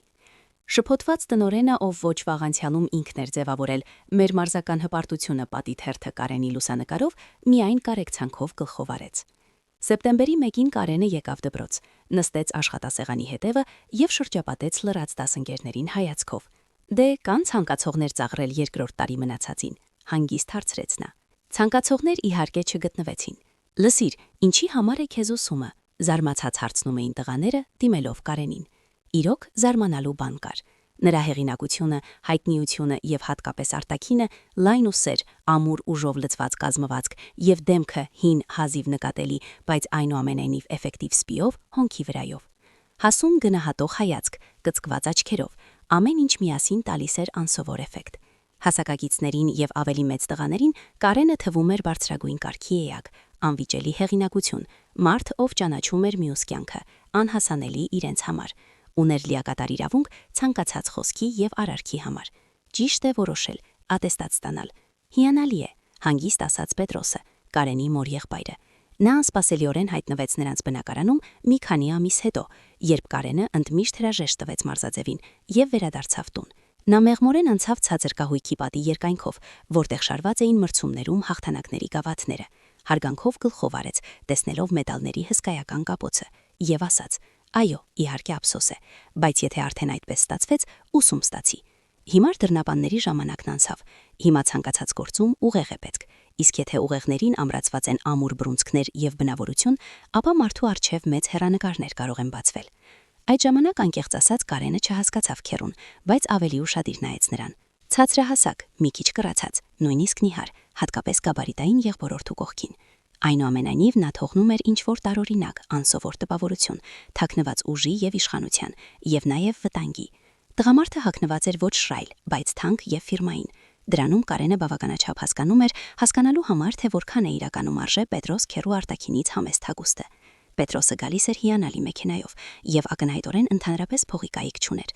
Շփոթված տնօրենը, ով ոչ վաղ անցյալում ինքն էր ձևավորել մեր մարզական հպարտությունը պատի թերթը Կարենի լուսանկարով, միայն կարեկցանքով գլխով արեց։ Սեպտեմբերի 1-ին Կարենը եկավ դպրոց, նստեց աշխատասեղանի հետևը եւ շրջապատեց լրաց դասընկերներին հայացքով։ Դե կան ցանկացողներ ծաղրել երկրորդ տարի մնացածին, հանգիստ հարցրեց նա։ Ցանկացողներ իհարկե չգտնվեցին։ Լսիր, ինչի համար է քեզ ուսումը, զարմացած հարցնում էին տղաները, դիմելով Կարենին։ Իրոք զարմանալու բան կար։ Նրա հեղինակությունը, հայտնիությունը եւ հատկապես արտաքինը լայն ու սեր, ամուր ուժով լցված կազմվածք եւ դեմքը հին հազիվ նկատելի, բայց այնուամենայնիվ էֆեկտիվ սպիով, հոնքի վրայով։ Հասուն գնահատող հայացք, կծկված աչքերով, ամեն ինչ միասին տալիս էր անսովոր էֆեկտ։ Հասակագիցներին եւ ավելի մեծ տղաներին Կարենը թվում էր բարձրագույն կարգի էակ, անվիճելի հեղինակություն, մարդ, ով ճանաչում էր մյուս կյանքը, անհասանելի իրենց համար, ուներ լիակատար իրավունք ցանկացած խոսքի եւ արարքի համար։ Ճիշտ է որոշել, ատեստատ ստանալ։ Հիանալի է, հանգիստ ասաց Պետրոսը, Կարենի մոր եղբայրը։ Նա անսպասելիորեն հայտնվեց նրանց բնակարանում մի քանի ամիս հետո, երբ Կարենը ընդմիշտ հրաժեշտ տվեց մարզաձևին եւ վերադարձավ տուն։ Նա մեղմորեն անցավ ցածր կահույքի պատի երկայնքով, որտեղ շարված էին մրցումներում հաղթանակների գավաթները։ Հարգանքով գլխով արեց, տեսնելով մեդալների հսկայական կապոցը, եւ ասաց. «Այո, իհարկե ափսոս է, բայց եթե արդեն այդպես ստացվեց, ուսում ստացի»։ Հիմա դռնապանների ժամանակն անցավ։ Հիմա ցանկացած գործում ուղեղ է պետք, իսկ եթե ուղեղներին ամրացված են ամուր բռունցքներ եւ բնավորություն, ապա մարդու առջև մեծ հեռանկարներ կարող են բացվել։ Այդ ժամանակ անկեղծ ասած Կարենը չհասկացավ քերուն, բայց ավելի ուշադիր նայեց նրան։ Ցածրահասակ, մի քիչ կրացած, նույնիսկ նիհար, հատկապես գաբարիտային եղբորորդու կողքին։ Այնուամենայնիվ նա թողնում էր ինչ-որ տարօրինակ, անսովոր տպավորություն, թաքնված ուժի եւ իշխանության, եւ նաեւ վտանգի։ Տղամարդը հագնված էր ոչ շրայլ, բայց թանկ եւ ֆիրմային։ Դրանում Կարենը բավականաչափ հասկանում էր, հասկանալու համար, թե որքան է իրականում արժե Պետրոս քերու արտաքինից համեստ հագուստը։ Պետրոսը գալիս էր հիանալի մեքենայով եւ ակնհայտորեն ընդհանրապես փողի կայիք չուներ։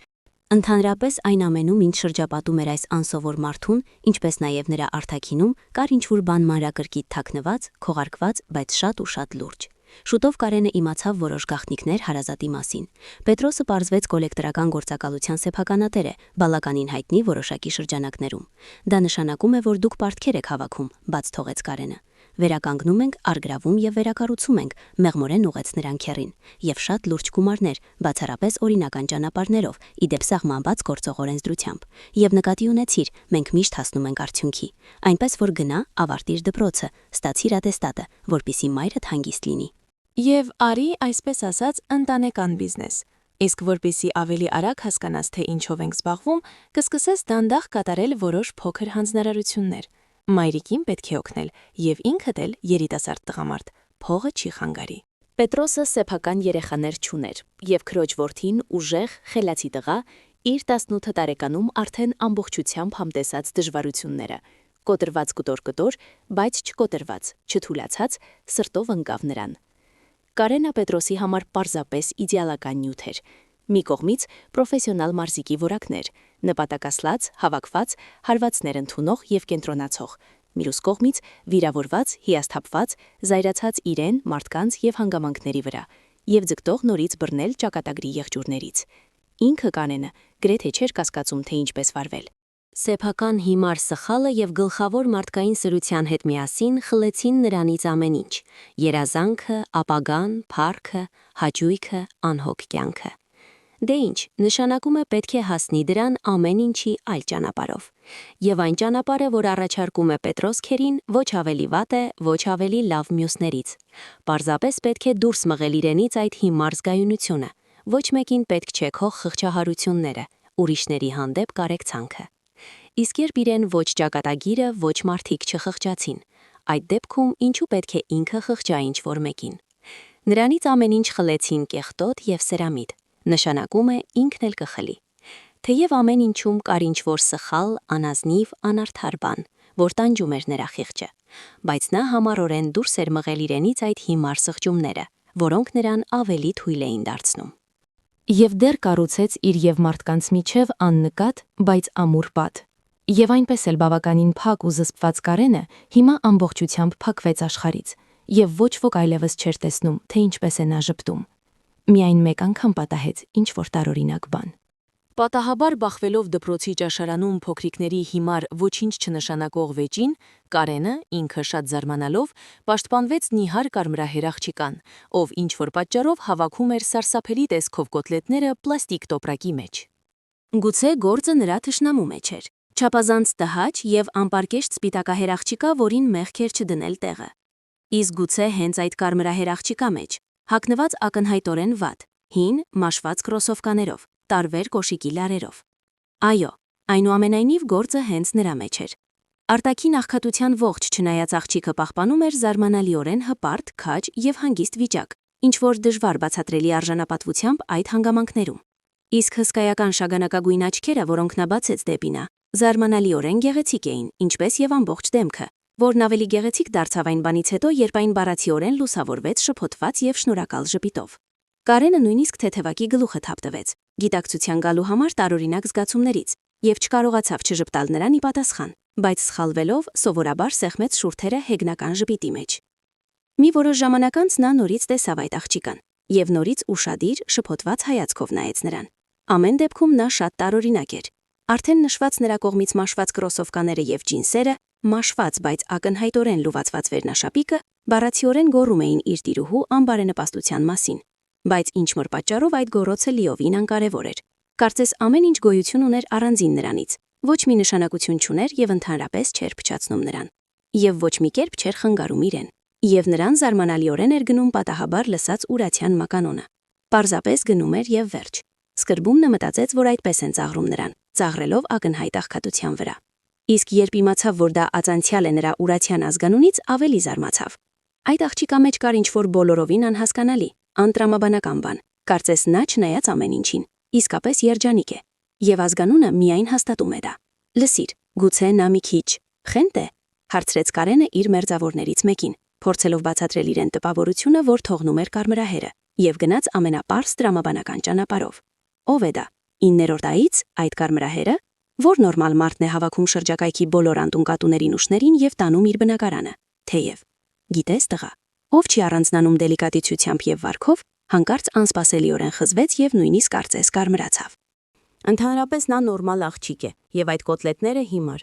Ընդհանրապես այն ամենում, ինչ շրջապատում էր այս անսովոր մարդուն, ինչպես նաև նրա արտաքինում, կար ինչ-որ բան մանրակրկիտ թաքնված, քողարկված, բայց շատ ու շատ լուրջ։ Շուտով Կարենը իմացավ որոշ գաղտնիքներ հարազատի մասին։ Պետրոսը պարզվեց կոլեկտորական գործակալության սեփականատեր է, բալականին հայտնի որոշակի շրջանակներում։ Դա նշանակում է, որ դուք պարտքեր եք հավաքում, բաց թողեց Կարենը։ Վերականգնում ենք, արգրավում եւ վերակառուցում ենք, մեղմորեն ուղեց նրան քերին, եւ շատ լուրջ գումարներ, բացառապես օրինական ճանապարհներով, իդեպ սահմանված գործող օրենսդրությամբ։ Եվ նկատի ունեցիր, մենք միշտ հասնում ենք արդյունքի, այնպես որ գնա, ավարտիր դպրոցը, ստացիր ատեստատը, որպիսի մայրդ հանգիստ լինի։ Եվ արի, այսպես ասած, ընտանեկան բիզնես։ Իսկ որպիսի ավելի արագ հասկանաս, թե ինչով ենք զբաղվում, կսկսես դանդաղ կատարել որոշ փոքր հանձնարարություններ։ Մայրիկին պետք է օգնել, եւ ինքդ էլ երիտասարդ տղամարդ, փողը չի խանգարի։ Պետրոսը սեփական երեխաներ չուներ, եւ քրոջ որդին ուժեղ, խելացի տղա, իր 18 տարեկանում արդեն ամբողջությամբ համտեսած դժվարությունները, կոտրված կտոր, բայց չկոտրված, չթուլացած, սրտով ընկավ նրան։ Կարենը Պետրոսի համար պարզապես իդեալական նյութ էր։ Մի կողմից պրոֆեսիոնալ մարզիկի որակներ, նպատակասլաց, հավաքված, հարվածներ ընդունող եւ կենտրոնացող, մյուս կողմից վիրավորված, հիասթափված, զայրացած իրեն, մարդկանց եւ հանգամանքների վրա, եւ ձգտող նորից բռնել ճակատագրի եղջյուրներից։ Ինքը Կարենը գրեթե չէր կասկածում, թե ինչպես վարվել։ Սեփական հիմար սխալը եւ գլխավոր մարդկային սրության հետ միասին խլեցին նրանից ամեն ինչ՝ երազանքը, ապագան, փառքը, հաճույքը, անհոգ կյանքը։ Դե ինչ, նշանակում է պետք է հասնի դրան ամեն ինչի այլ ճանապարհով։ Եվ այն ճանապարհը, որ առաջարկում է Պետրոսքերին, ոչ ավելի վատ է, ոչ ավելի լավ մյուսներից։ Պարզապես պետք է դուրս մղել իրենից այդ հիմար զգայունությունը։ Ոչ մեկին պետք չէ քո խղճահարությունները, ուրիշների հանդեպ կարեկցանքը։ Իսկ երբ իրեն ոչ ճակատագիրը, ոչ մարդիկ չխղճացին, այդ դեպքում ինչու պետք է ինքը խղճա ինչ-որ մեկին։ Նրանից ամեն ինչ խլեցին կեղտոտ եւ սերամիտ, նշանակում է ինքն էլ կխլի։ Թեև ամեն ինչում կար ինչ-որ սխալ, անազնիվ, անարդար բան, որ տանջում էր նրա խիղճը, բայց նա համառորեն դուրս էր մղել իրենից այդ հիմար սղճումները, որոնք նրան ավելի թույլ էին դարձնում։ Եվ դեռ կառուցեց իր եւ մարդկանց միջև աննկատ, բայց ամուր պատ։ Եվ այնպես էլ բավականին փակ ու զսպված Կարենը հիմա ամբողջությամբ փակվեց աշխարից, եւ ոչ ոք այլևս չէր տեսնում, թե ինչպես է նա ժպտում։ Միայն մեկ անգամ պատահեց ինչ-որ տարօրինակ բան։ Պատահաբար բախվելով դպրոցի ճաշարանում փոքրիկների հիմար ոչինչ չնշանակող վեճին, Կարենը, ինքը շատ զարմանալով, պաշտպանվեց նիհար կարմրահեր աղջիկան, ով ինչ-որ պատճառով հավաքում էր սարսափելի տեսքով կոտլետները պլաստիկ տոպրակի մեջ։ Գուցե գործը նրա թշնամու մեջ էր։ Չափազանց տհաճ եւ անպարկեշտ սպիտակահեր աղջիկա, որին մեղք էր չդնել տեղը։ Իսկ գուցե հենց այդ կարմրահեր աղջիկա մեջ, հագնված ակնհայտորեն վատ, հին, մաշված քրոսովկաներով, տարվեր կոշիկի լարերով։ Այո, այնուամենայնիվ գործը հենց նրա մեջ էր։ Արտաքին աղքատության ողջ չնայած աղջիկը պահպանում էր զարմանալիորեն հպարտ, քաջ եւ հանգիստ վիճակ, ինչ որ դժվար բացատրելի արժանապատվությամբ այդ հանգամանքներում։ Իսկ հսկայական շագանակագույն աչքերը, որոնք նա բացեց դեպի նա, զարմանալիորեն գեղեցիկ էին, ինչպես եւ ամբողջ դեմքը, որն ավելի գեղեցիկ դարձավ այն բանից հետո, երբ այն բառացիորեն լուսավորվեց շփոթված եւ շնորհակալ ժպիտով։ Կարենը նույնիսկ թեթևակի գլուխը թափտվեց, գիտակցության գալու համար տարօրինակ զգացումներից, եւ չկարողացավ չժպտալ նրան ի պատասխան, բայց սխալվելով սովորաբար սեղմեց շուրթերը հեգնական ժպիտի մեջ։ Մի որոշ ժամանակ անց նա նորից տեսավ այդ աղջիկան եւ նորից ուշադիր, շփոթված հայացքով նայեց նրան։ Ամեն դեպքում նա շատ տարօրինակ էր։ Արդեն նշված նրա կողմից մաշված կրոսովկաները եւ ջինսերը, մաշված, բայց ակնհայտորեն լուվածված վերնաշապիկը, բառացիորեն գոռում էին իր տիրուհու անբարենպաստության մասին։ Բայց ինչ-որ պատճառով այդ գոռոցը լիովին անկարևոր էր։ Կարծես ամեն ինչ գոյություն ուներ առանձին նրանից, ոչ մի նշանակություն չուներ եւ ընդհանրապես չէր փչացնում նրան։ Եվ ոչ մի կերպ չէր խանգարում իրեն։ Եվ նրան զարմանալիորեն էր գնում պատահաբար լսած ուրացյան մականոնը։ Պարզապես գնում էր եւ վերջ։ Սկրբումն մտածեց, որ այդպես են ծաղրում նրան, ծաղրելով ակնհայտ աղքատության վրա։ Իսկ երբ իմացավ, որ դա ածանցյալ է նրա ուրացյան ազգանունից, ավելի զարմացավ։ Այդ աղջիկա մեջ կար ինչ-որ բոլորովին անհասկանալի, անտրամաբանական բան, կարծես նա չնայած ամեն ինչին, իսկապես երջանիկ է, եւ ազգանունը միայն հաստատում է դա։ Լսիր, գուցե նա մի քիչ խենթ է, հարցրեց Կարենը իր մերձավորներից մեկին, փորձելով բացատրել իրեն տպավորությունը, որ թողնում էր կարմրահերը, եւ գնաց ամենապարզ տրամաբանական ճանապարհով։ Ով է դա։ 9-րդ այից այդ կարմրահերը, որ նորմալ մարդն է հավաքում շրջակայքի բոլոր անտունկատուներին ու շներին եւ տանում իր բնակարանը։ Թեև, գիտես տղա, ով չի առանձնանում դելիկատիցությամբ եւ վարքով, հանկարծ անսպասելիորեն խզվեց եւ նույնիսկ կարծես կարմրացավ։ Ընդհանրապես նա նորմալ աղջիկ է եւ այդ կոտլետները հիմար։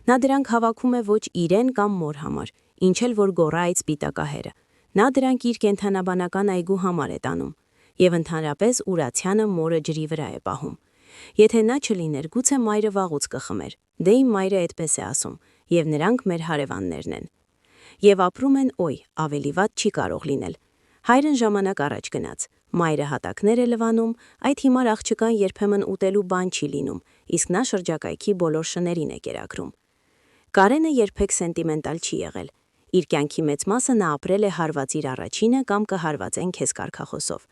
Նա դրանք հավաքում է ոչ իրեն կամ մոր համար, ինչ էլ որ գոռա այդ սպիտակահերը։ Նա դրանք իր կենթանաբանական այգու համար է տանում եւ ընդհանրապես ուրացյանը մորը ջրի վրա է պահում։ Եթե նա չլիներ, գուցե մայրը վաղուց կխմեր։ Դե իմ մայրը այդպես է ասում, եւ նրանք մեր հարևաններն են։ Եվ ապրում են, օй, ավելի վատ չի կարող լինել։ Հայրն ժամանակ առաջ գնաց, մայրը հատակներ է լվանում, այդ հիմար աղջկան երբեմն ուտելու բան չի լինում, իսկ նա շրջակայքի բոլոր շներին է կերակրում։ Կարենը երբեք սենտիմենտալ չի եղել։ Իր կյանքի մեծ մասը նա ապրել է հարված իր առաջինը կամ կհարվածեն քեզ կարգախոսով։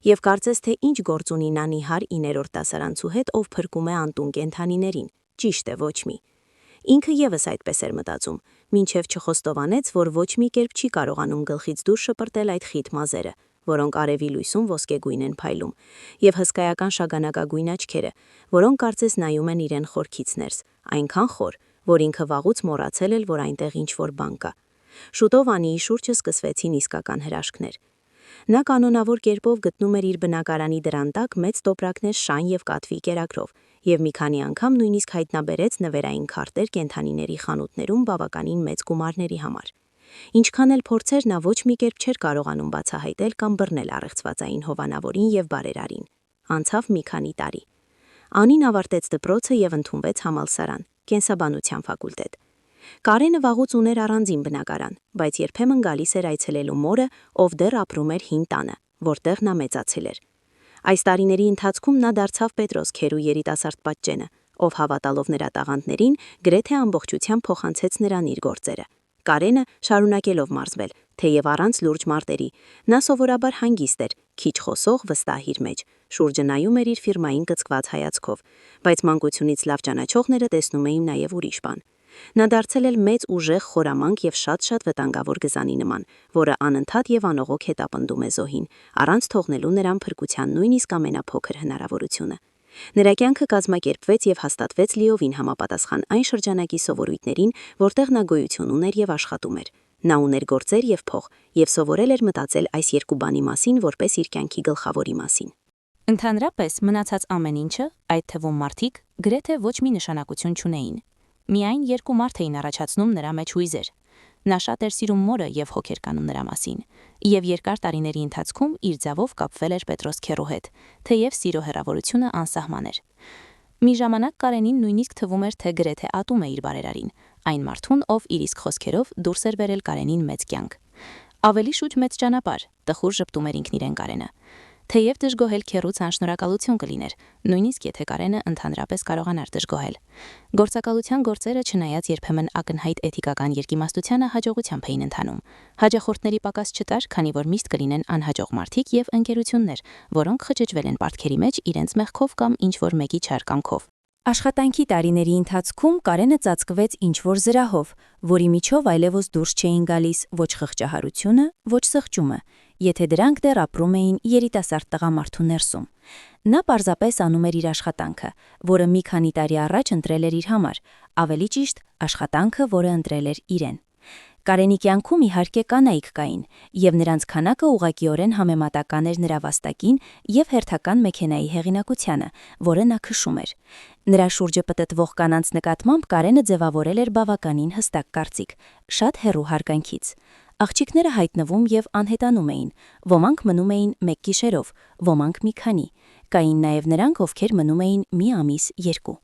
Եվ կարծես թե ինչ գործ ունի նա նիհար 9-րդ դասարանցու հետ, ով փրկում է անտուն կենդանիներին, ճիշտ է ոչ մի։ Ինքը եւս այդպես էր մտածում, մինչև չխոստովանեց, որ ոչ մի կերպ չի կարողանում գլխից դուրս շպրտել այդ խիտ մազերը, որոնք արևի լույսում ոսկեգույն են փայլում, եւ հսկայական շագանակագույն աչքերը, որոնք կարծես նայում են իրեն խորքից ներս, այնքան խոր, որ ինքը վաղուց մոռացել էր, որ այնտեղ ինչ-որ բան կա։ Շուտով Անիի շուրջը սկսվեցին իսկական հրաշքներ։ Նա կանոնավոր կերպով գտնում էր իր բնակարանի դռան տակ մեծ տոպրակներ շան եւ կատվի կերակրով, եւ մի քանի անգամ նույնիսկ հայտնաբերեց նվերային քարտեր կենդանիների խանութներում բավականին մեծ գումարների համար։ Ինչքան էլ փորձեր, նա ոչ մի կերպ չէր կարողանում բացահայտել կամ բռնել առեղծվածային հովանավորին եւ բարերարին։ Անցավ մի քանի տարի։ Անին ավարտեց դպրոցը եւ ընդունվեց համալսարան, կենսաբանության ֆակուլտետ։ Կարենը վաղուց ուներ առանձին բնակարան, բայց երբեմն գալիս էր այցելելու մորը, ով դեռ ապրում էր հին տանը, որտեղ նա մեծացել էր։ Այս տարիների ընթացքում նա դարձավ Պետրոս Քերու երիտասարդ պատճենը, ով հավատալով նրա տաղանդներին, գրեթե ամբողջությամբ փոխանցեց նրան իր գործերը։ Կարենը շարունակելով մարզվել, թեև առանց լուրջ մարտերի, նա սովորաբար հանգիստ էր, քիչ խոսող, վստահ իր մեջ, շուրջը նայում էր իր ֆիրմային կծկված հայացքով, բայց մանկությունից լավ ճանաչողները տեսնում էին նաև ուրիշ բան։ Նա դարձել էր մեծ ուժեղ, խորամանկ եւ շատ վտանգավոր գզանի նման, որը անընդհատ եւ անողոք հետապնդում է զոհին, առանց թողնելու նրան փրկության նույնիսկ ամենափոքր հնարավորությունը։ Նրա կյանքը կազմակերպվեց եւ հաստատվեց լիովին համապատասխան այն շրջանակի սովորույթներին, որտեղ նա գոյություն ուներ եւ աշխատում էր։ Նա ուներ գործեր եւ փող, եւ սովորել էր մտածել այս երկու բանի մասին որպես իր կյանքի գլխավորի մասին։ Ընդհանրապես մնացած ամեն ինչը, այդ թվում մարդիկ, գրեթե ոչ մի նշանակություն չունեին։ Միայն երկու մարդ էին առաջացնում նրա մեջ հույզեր։ Նա շատ էր սիրում մորը եւ հոգ էր կանում նրա մասին, եւ երկար տարիների ընթացքում իր ձավով կապվել էր Պետրոս Քերու հետ, թեև սիրո հեռավորությունը անսահման էր։ Մի ժամանակ Կարենին նույնիսկ թվում էր, թե գրեթե ատում է իր բարերարին, այն մարդուն, ով իր իսկ խոսքերով դուրս էր բերել Կարենին մեծ կյանք։ Ավելի շուտ մեծ ճանապարհ, տխուր ժպտում էր ինքն իրեն Կարենը։ Թեև դժգոհել Քերուց անշնորհակալություն կլիներ, նույնիսկ եթե Կարենը ընդհանրապես կարողանար դժգոհել։ Գործակալության գործերը, չնայած երբեմն ակնհայտ էթիկական երկիմաստությանը, հաջողությամբ էին ընթանում։ Հաջախորդների պակաս չտար, քանի որ միշտ կլինեն անհաջող մարդիկ եւ ընկերություններ, որոնք խճճվել են պարտքերի մեջ իրենց մեղքով կամ ինչ-որ մեկի չար կամքով։ Աշխատանքի տարիների ընթացքում Կարենը ծածկվեց ինչ-որ զրահով, որի միջով այլևս դուրս չէին գալիս ոչ խղճահարությունը, ոչ սղճումը, եթե դրանք դեռ ապրում էին երիտասարդ տղամարդու ներսում։ Նա պարզապես անում էր իր աշխատանքը, որը մի քանի տարի առաջ ընտրել էր իր համար, ավելի ճիշտ, աշխատանքը, որը ընտրել էր իրեն։ Կարենի կյանքում իհարկե կանայք կային, եւ նրանց քանակը ուղղակիորեն համեմատական էր նրա վաստակին եւ հերթական մեքենայի հեղինակությանը, որը նա քշում էր։ Նրա շուրջը պտտվող կանանց նկատմամբ Կարենը ձևավորել էր բավականին հստակ կարծիք, շատ հեռու հարգանքից։ Աղջիկները հայտնվում եւ անհետանում էին, ոմանք մնում էին մեկ գիշերով, ոմանք մի քանի։ Կային նաեւ նրանք, ովքեր մնում էին մի ամիս, երկու։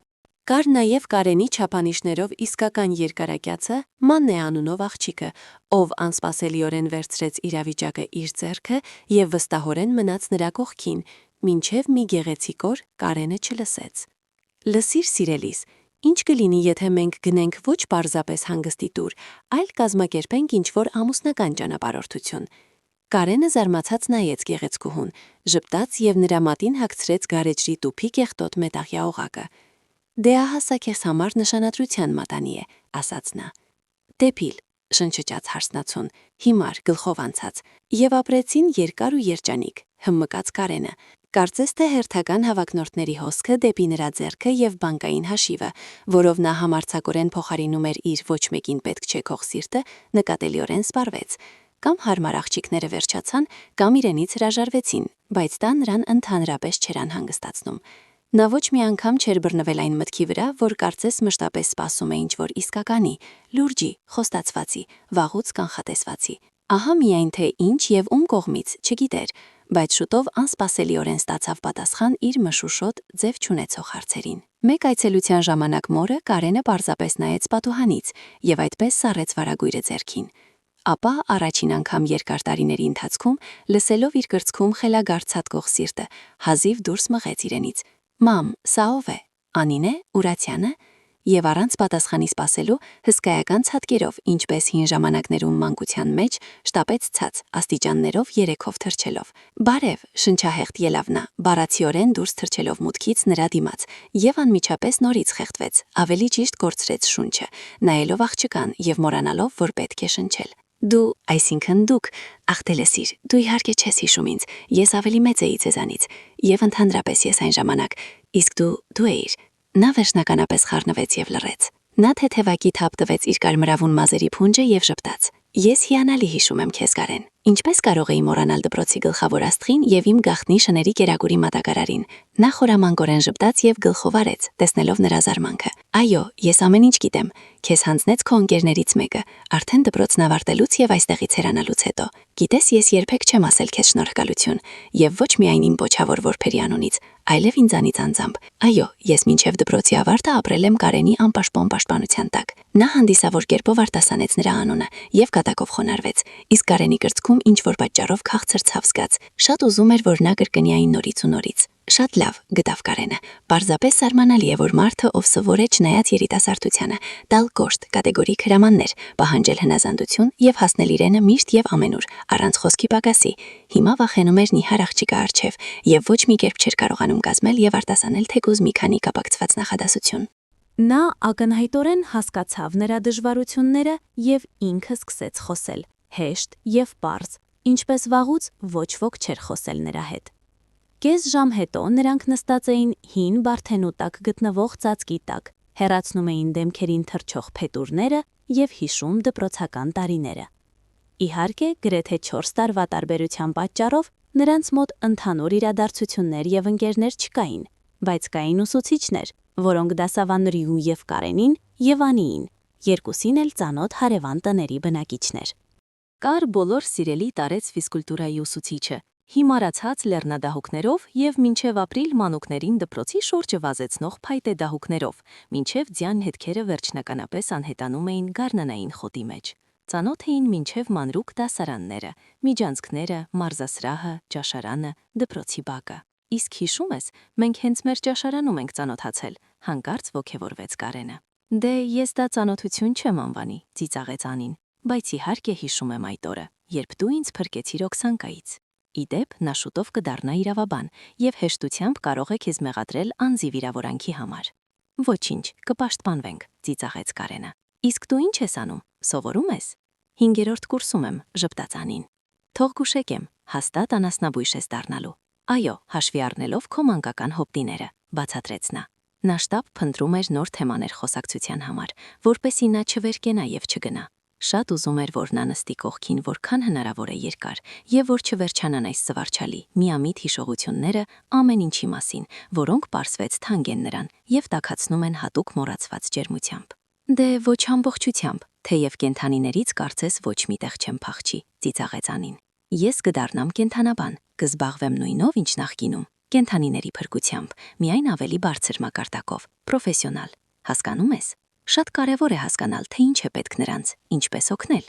Կար նաև Կարենի չափանիշներով իսկական երկարակյացը Մաննե անունով աղջիկը, ով անսպասելիորեն վերցրեց իրավիճակը իր ձեռքը եւ վստահորեն մնաց նրա կողքին, մինչև մի գեղեցիկ օր Կարենը չլսեց։ Լսիր, սիրելիս, ինչ կլինի, եթե մենք գնենք ոչ պարզապես հանգստի տուր, այլ կազմակերպենք ինչ-որ ամուսնական ճանապարհորդություն։ Կարենը զարմացած նայեց գեղեցկուհուն, ժպտաց եւ նրա մատին հագցրեց գարեջրի տուփի կեղտոտ մետաղյա օղակը։ Դե ահա սա քեզ համար նշանադրության մատանի է, ասաց նա։ Դեպիլ, շնչճաց հարսնացուն, հիմար գլխով անցած, եւ ապրեցին երկար ու երջանիկ, հմմկաց Կարենը։ Կարծես թե հերթական հավակնորդների հոսքը դեպի նրա ձեռքը եւ բանկային հաշիվը, որով նա համարձակորեն փոխարինում էր իր ոչ մեկին պետք չեկող սիրտը, նկատելիորեն սպառվեց։ Կամ հարմար աղջիկները վերջացան, կամ իրենից հրաժարվեցին, բայց դա նրան ընդհանրապես չէր անհանգստացնում։ Նա ոչ մի անգամ չէր բռնվել այն մտքի վրա, որ կարծես մշտապես սպասում է ինչ-որ իսկականի, լուրջի, խոստացվածի, վաղուց կանխատեսվածի։ Ահա միայն թե ինչ եւ ում կողմից չգիտեր, բայց շուտով անսպասելիորեն ստացավ պատասխան իր մշուշոտ ձև չունեցող հարցերին։ Մեկ այցելության ժամանակ մորը Կարենը պարզապես նայեց պատուհանից եւ այդպես սառեց վարագույրը ձեռքին։ Ապա առաջին անգամ երկար տարիների ընթացքում, լսելով իր կրծքում խելագար ցատկող սիրտը, հազիվ դուրս մղեց իրենից. «Մամ, սա ով է, Անին է, Ուրացյանը», եւ առանց պատասխանի սպասելու հսկայական ցատկերով, ինչպես հին ժամանակներում մանկության մեջ, շտապեց ցած, աստիճաններով երեքով թռչելով։ «Բարև», շնչահեղթ ելավ նա, բառացիորեն դուրս թռչելով մուտքից նրա դիմաց, եւ անմիջապես նորից խեղդվեց, ավելի ճիշտ կորցրեց շունչը, նայելով աղջկան եւ մոռանալով, որ պետք է շնչել։ Դու, այսինքն դուք, ախ Տելեսիր, դու իհարկե չես հիշում ինձ, ես ավելի մեծ էի ձեզանից, եւ ընդհանրապես ես այն ժամանակ, իսկ դու էիր։ Նա վերջնականապես խառնվեց եւ լռեց։ Նա թեթևակի թափ տվեց իր կարմրավուն մազերի փունջը եւ ժպտաց. «Ես հիանալի հիշում եմ քեզ, Կարեն, Ինչպես կարող էի մոռանալ դպրոցի գլխավոր աստղին եւ իմ գաղտնի շների կերակուրի մատակարարին։ Նա խորամանկորեն ժպտաց եւ գլխով արեց, տեսնելով նրա զարմանքը։ Այո, ես ամեն ինչ գիտեմ։ Քեզ հանձնեց քո ընկերներից մեկը, արդեն դպրոցն ավարտելուց եւ այստեղից հեռանալուց հետո։ Գիտես, ես երբեք չեմ ասել քեզ շնորհակալություն, եւ ոչ միայն իմ պոչավոր որբերի անունից, այլև ինձանից անձամբ։ Այո, ես մինչև դպրոցի ավարտը ապրել եմ Կարենի անպաշտպան պաշտպանության տակ։ Նա հանդիսավոր կերպով արտասանեց նրա անունը եւ կատակով խոնարհվեց, իսկ Կարենի կրծքում ինչ որ պատճառով քաղցր ցավ զգաց։ Շատ ուզում էր, որ նա կրկնի այն նորից ու նորից։ Շատ լավ, գտավ Կարենը։ Պարզապես սարմանալի է, որ մարդը, ով սովոր է չնայած երիտասարդությանը, տալ կոշտ, կատեգորիկ հրամաններ, պահանջել հնազանդություն եւ հասնել իրենը միշտ եւ ամենուր, առանց խոսքի պակասի, հիմա վախենում էր նիհար աղջիկա առջև եւ ոչ մի կերպ չէր կարողանում կազմել եւ արտասանել թեկուզ մի քանի կապակցված նախադասություն։ Նա ակնհայտորեն հասկացավ նրա դժվարությունները եւ ինքը սկսեց խոսել, հեշտ եւ պարզ, ինչպես վաղուց ոչ ոք չէր խոսել նրա հետ։ Կես ժամ հետո նրանք նստած էին հին Բարթենու տակ գտնվող ծածկի տակ, հեռացնում էին դեմքերին թռչող փետուրները եւ հիշում դպրոցական տարիները։ Իհարկե, գրեթե 4 տարվա տարբերության պատճառով նրանց մոտ ընդհանուր իրադարձություններ եւ ընկերներ չկային, բայց կային ուսուցիչներ, որոնք դասավանդրիու եւ Կարենին եւ Անիին, երկուսին էլ ծանոթ հարևան տների բնակիչներ։ Կար բոլոր սիրելի տարեց ֆիզկուլտուրայի ուսուցիչը, հիմարացած լեռնադահուկներով եւ մինչև ապրիլ մանուկներին դպրոցի շուրջը վազեցնող փայտե դահուկներով, մինչև ձյան հետքերը վերջնականապես անհետանում էին գարնանային խոտի մեջ։ Ծանոթ էին մինչև մանրուկ դասարանները, միջանցքները, մարզասրահը, ճաշարանը, դպրոցի բակը։ Իսկ հիշում ես, մենք հենց մեր ճաշարանում ենք ծանոթացել, հանկարծ ոգևորվեց Կարենը։ Դե ես դա ծանոթություն չեմ անվանի, ծիծաղեց Անին, բայց իհարկե հիշում եմ այդ օրը, երբ դու ինձ փրկեցիր Օքսանկայից։ Իդեպ նա շուտով կդառնա իրավաբան եւ հեշտությամբ կարող է քեզ մեղադրել անձի վիրավորանքի համար։ Ոչինչ, կպաշտպանվենք, ծիծաղեց Կարենը։ Իսկ դու ինչ ես անում, սովորում ես։ 5-րդ կուրսում եմ, ժպտաց Անին։ Թող գուշեկեմ, հաստատ անասնաբույժ ես դառնալու։ Այո, հաշվի առնելով քո մանկական հոբտիները, բացատրեց նա։ Նա շտապ փնտրում էր նոր թեմաներ խոսակցության համար, որպեսզի նա չվերկենա եւ չգնա։ Շատ ուզում էր, որ նա նստի կողքին որքան հնարավոր է երկար, եւ որ չվերջանան այս զվարճալի, միամիտ հիշողությունները ամեն ինչի մասին, որոնք պարզվեց թանկ են նրան եւ տաքացնում են հատուկ մոռացված ջերմությամբ։ Դե ոչ ամբողջությամբ, թեև կենթանիներից կարծես ոչ միտեղ չեմ փախչի, ծիծաղեց Անին։ Ես կդառնամ կենթանաբան, կզբաղվեմ նույնով, ինչ նախկինում, կենթանիների փրկությամբ, միայն ավելի բարձր մակարդակով, պրոֆեսիոնալ։ Հասկանում ես։ Շատ կարևոր է հասկանալ, թե ինչ է պետք նրանց, ինչպես օգնել։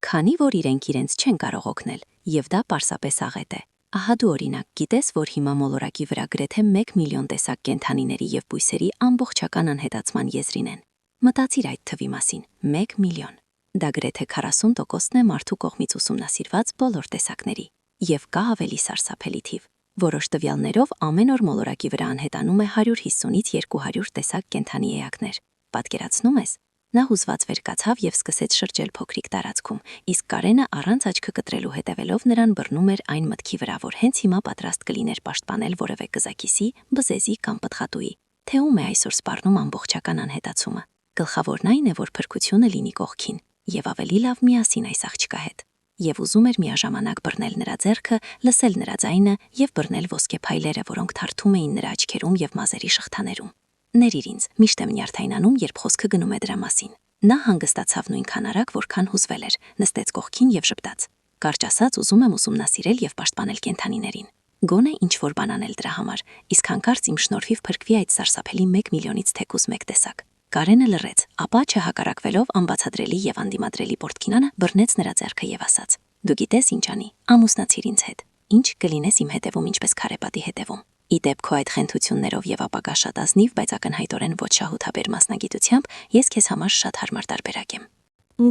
Քանի որ իրենց չեն կարող օգնել, եւ դա պարզապես աղետ է։ Ահա դու օրինակ գիտես, որ հիմա մոլորակի վրա գրեթե 1 միլիոն տեսակ կենթանիների եւ բույսերի ամբողջական անհետացման եզրին են։ Մտածիր այդ թվի մասին, 1 միլիոն։ Դա գրեթե 40%-ն է մարդու կողմից ուսումնասիրված բոլոր տեսակների։ Եվ կա ավելի սարսափելի թիվ։ Որոշ տվյալներով ամեն օր մոլորակի վրա անհետանում է 150-ից 200 տեսակ կենթանի էակներ։ Պատկերացնում ես։ Նա հուզված վեր կացավ եւ սկսեց շրջել փոքրիկ տարածքում, իսկ Կարենը առանց աչքը կտրելու հետևելով նրան բռնում էր այն մտքի վրա, որ հենց հիմա պատրաստ կլիներ պաշտպանել որևէ կզակիսի, բզեզի կամ պտղատուի։ Թե ում է այսօր սպառնում ամբողջական անհետացումը։ Գլխավորն այն է, որ փրկությունը լինի կողքին, եւ ավելի լավ միասին այս աղջկա հետ։ Եվ ուզում էր միաժամանակ բռնել նրա ձեռքը, լսել նրա ձայնը եւ բռնել ոսկե փայլերը, որոնք թարթում էին նրա աչքերում եւ մազերի շղթաներում։ Ներիր ինձ, միշտ եմ նյարդայնանում, երբ խոսքը գնում է դրա մասին։ Նա հանգստացավ նույնքան արագ, որքան հուզվել էր, նստեց կողքին եւ ժպտաց։ Կարճ ասած, ուզում եմ ուսումնասիրել եւ պաշտպանել կենթանիներին։ Գոնե ինչ որ բան անել դրա համար, իսկ հանկարծ իմ շնորհիվ փրկվի այդ սարսափելի 1 միլիոնից թեկուզ 1 տեսակ։ Կարենը լռեց, ապա չհակառակվելով անբացատրելի եւ անդիմադրելի պորտկինանը բռնեց նրա ձեռքը եւ ասաց. Դու գիտես ինչ անի, ամուսնացիր ինձ հետ։ Ինչ կլինես իմ հետևում, ինչպես քարեպատի հետևում։ Իդեպ քո այդ խենթություններով եւ ապակա շատ ազնիվ, բայց ակնհայտորեն ոչ շահութաբեր մասնագիտությամբ, ես քեզ համար շատ հարմար տարբերակ եմ։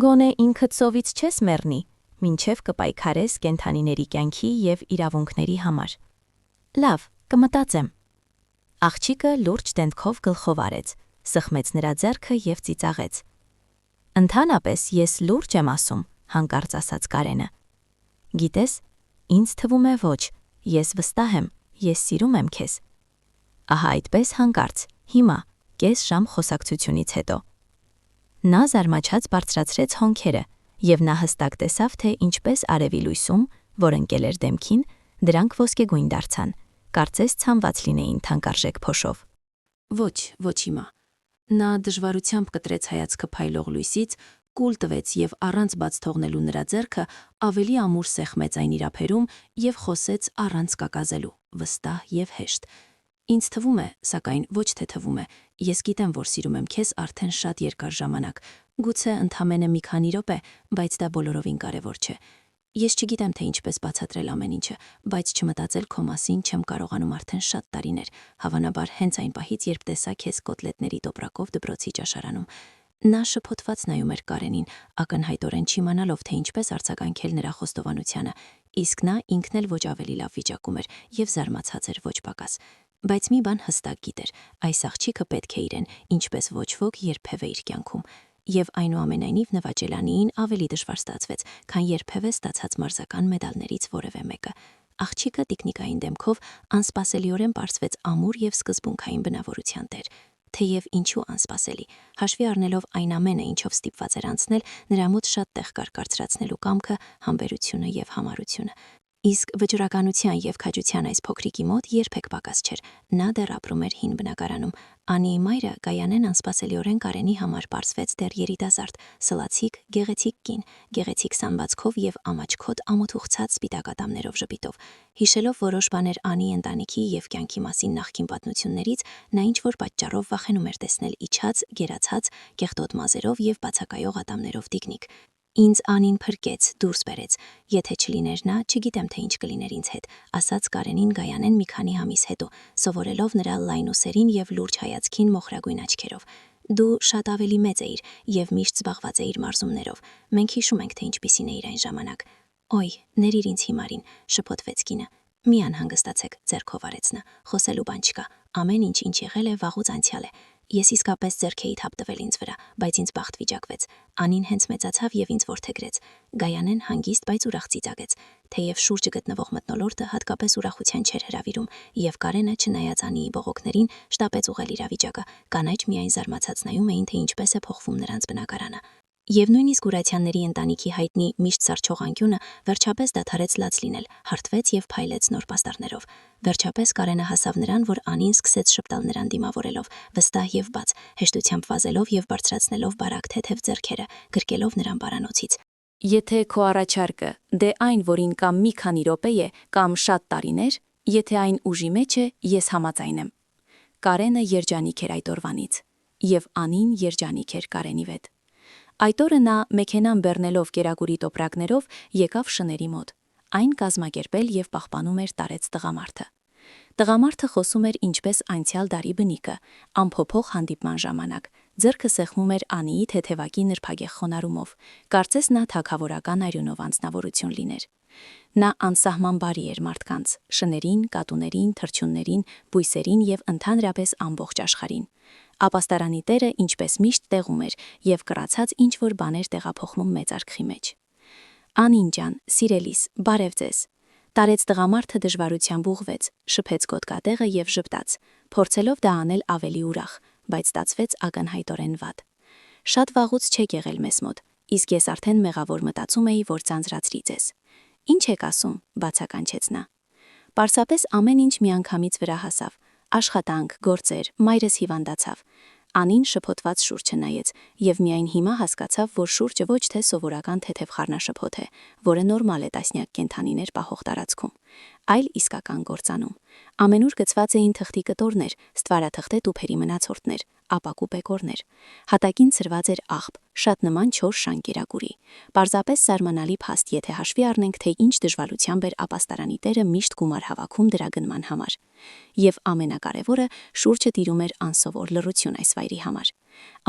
Գոնե ինքդ սովից չես մեռնի, մինչև կպայքարես կենթանիների կյանքի եւ իրավունքների համար։ Լավ, կմտածեմ։ Աղջիկը լուրջ դեմքով գլխով արեց, սխմեց նրա ձեռքը եւ ծիծաղեց։ Ընդհանրապես ես լուրջ եմ ասում, հանկարծ ասաց Կարենը։ Գիտես, ինձ թվում է ոչ, ես վստահ եմ, ես սիրում եմ քեզ։ Ահա այդպես հանկարծ, հիմա, կես ժամ խոսակցությունից հետո։ Նա զարմաչած բարձրացրեց հոնքերը Եվ նա հստակ տեսավ, թե ինչպես արևի լույսում, որ ընկել էր դեմքին, դրանք ոսկեգույն դարձան, կարծես ցանված լինեին թանկարժեք փոշով։ Ոչ հիմա։ Նա դժվարությամբ կտրեց հայացքը փայլող լույսից, կուլ տվեց եւ առանց բաց թողնելու նրա ձեռքը ավելի ամուր սեղմեց այն իր ափերում եւ խոսեց առանց կակազելու, վստահ եւ հեշտ։ Ինձ թվում է, սակայն ոչ թե թվում է, ես գիտեմ, որ սիրում եմ քեզ արդեն շատ երկար ժամանակ, գուցե ընդամենը մի քանի րոպե, բայց դա բոլորովին կարևոր չէ։ Ես չգիտեմ, թե ինչպես բացատրել ամեն ինչը, բայց չմտածել քո մասին չեմ կարողանում արդեն շատ տարիներ, հավանաբար հենց այն պահից, երբ տեսա քեզ կոտլետների տոպրակով դպրոցի ճաշարանում։ Նա շփոթված նայում էր Կարենին, ակնհայտորեն չիմանալով, թե ինչպես արձագանքել նրա խոստովանությանը, իսկ նա ինքն էլ ոչ ավելի լավ վիճակում էր եւ զարմացած էր ոչ պակաս։ Բայց մի բան հստակ գիտեր, այս աղջիկը պետք է իրեն, ինչպես ոչ ոք երբևէ իր կյանքում։ Եվ այնուամենայնիվ Նվաճելանիին ավելի դժվար ստացվեց, քան երբևէ ստացած մարզական մեդալներից որևէ մեկը։ Աղջիկը տիկնիկային դեմքով անսպասելիորեն պարզվեց ամուր եւ սկզբունքային բնավորության տեր։ Թեև ինչու անսպասելի, հաշվի առնելով այն ամենը, ինչով ստիպված էր անցնել, նրա մոտ շատ տեղ կար կարծրացնելու կամքը, համբերությունը եւ համառությունը։ Իսկ վճռականության եւ քաջության այս փոքրիկի մոտ երբեք պակաս չէր։ Նա դեռ ապրում էր հին բնակարանում։ Անիի մայրը Գայանեն անսպասելիորեն Կարենի համար պարզվեց դեռ երիտասարդ, սլացիկ, գեղեցիկ կին, գեղեցիկ սամբացքով եւ ամաչքոտ ամոթուխցած սպիտակատամներով ժպիտով։ Հիշելով որոշ բաներ Անիի ընտանիքի եւ կյանքի մասին նախկին պատմություններից, նա ինչ-որ պատճառով վախենում էր տեսնել իջած, գերացած, կեղտոտ մազերով եւ բացակայող ատամներով տիկնիկ։ Ինձ Անին փրկեց, դուրս բերեց, եթե չլիներ նա, չգիտեմ թե ինչ կլիներ ինձ հետ, ասաց Կարենին Գայանեն մի քանի ամիս հետո, սովորելով նրա լայն ուսերին եւ լուրջ հայացքին մոխրագույն աչքերով։ Դու շատ ավելի մեծ էիր եւ միշտ զբաղված էիր մարզումներով։ Մենք հիշում ենք, թե ինչպիսին էիր այն ժամանակ։ Օй, ներիր ինձ հիմարին, շփոթվեց կինը։ Մի անհանգստացեք, ձեռքով արեց նա, խոսելու բան չկա, ամեն ինչ ինչ եղել է վաղուց անցյալ է։ Ես իսկապես ձեռք էի թափ տվել ինձ վրա, բայց ինձ բախտ վիճակվեց։ Անին հենց մեծացավ եւ ինձ որդեգրեց։ Գայանեն հանգիստ, բայց ուրախ ծիծաղեց։ Թեև շուրջը գտնվող մթնոլորտը հատկապես ուրախության չէր հրավիրում, եւ Կարենը, չնայած Անիի բողոքներին, շտապեց ուղղել իրավիճակը։ Կանայք միայն զարմացած նայում էին, թե ինչպես է փոխվում նրանց բնակարանը։ Եվ նույնիսկ Ուրացյանների ընտանիքի հայտնի միշտ սառչող անկյունը վերջապես դադարեց լաց լինել, հարթվեց եւ փայլեց նոր պաստառներով։ Վերջապես Կարենը հասավ նրան, որ Անին սկսեց շպտալ նրան դիմավորելով, վստահ եւ բաց, հեշտությամբ վազելով եւ բարձրացնելով բարակ թեթև ձեռքերը, գրկելով նրան բարանոցից։ Եթե քո առաջարկը դե այն, որին կամ մի քանի րոպե է, կամ շատ տարիներ, եթե այն ուժի մեջ է, ես համաձայն եմ։ Կարենը երջանիկ էր այդ օրվանից, եւ Անին երջանիկ էր Կարենի վետ։ Այդ օրը նա մեքենան բեռնելով կերակուրի տոպրակներով եկավ շների մոտ։ Այն կազմակերպել եւ պահպանում էր տարեց տղամարդը։ Տղամարդը խոսում էր ինչպես անցյալ դարի բնիկը, ամփոփող հանդիպման ժամանակ, ձեռքը սեղմում էր Անիի թեթևակի նրբագեղ խոնարհումով, կարծես նա թագավորական արյունով անձնավորություն լիներ։ Նա անսահման բարի էր մարդկանց, շներին, կատուներին, թռչուններին, բույսերին եւ ընդհանրապես ամբողջ աշխարհին։ Ապաստարանի տերը ինչպես միշտ տեղում էր եւ կրացած ինչ-որ բաներ տեղափոխվում մեծ արքխի մեջ։ Անին ջան, սիրելիս, բարև ձեզ։ Տարեց տղամարդը դժվարությամբ ուղվեց, շփեց գոտկատեղը եւ ժպտաց, փորձելով դա անել ավելի ուրախ, բայց ստացվեց ակնհայտորեն վատ։ Շատ վաղուց չեք եղել մեզ մոտ, իսկ ես արդեն մեղավոր մտածում էի, որ ծանծրացրի ձեզ։ Ինչ եք ասում, բացականչեց նա։ Պարզապես ամեն ինչ միանգամից վրա հասավ, աշխատանք, գործեր, մայրս հիվանդացավ։ Անին շփոթված շուրջը նայեց եւ միայն հիմա հասկացավ, որ շուրջը ոչ թե սովորական թեթև խառնաշփոթ է, որը նորմալ է տասնյակ կենդանիներ պահող տարածքում, այլ իսկական գործանում։ Ամենուր գծված էին թղթի կտորներ, ստվարաթղթե տուփերի մնացորդներ, ապակու պեկորներ։ Հատակին ցրված էր աղբ, շատ նման 4 շանկերակուրի։ Պարզապես սարմանալի փաստ, եթե հաշվի առնենք, թե ինչ դժվարությամբ էր ապաստարանի տերը միշտ գումար հավաքում դրա գնման համար։ Եվ ամենակարևորը, շուրջը տիրում էր անսովոր լռություն այս վայրի համար։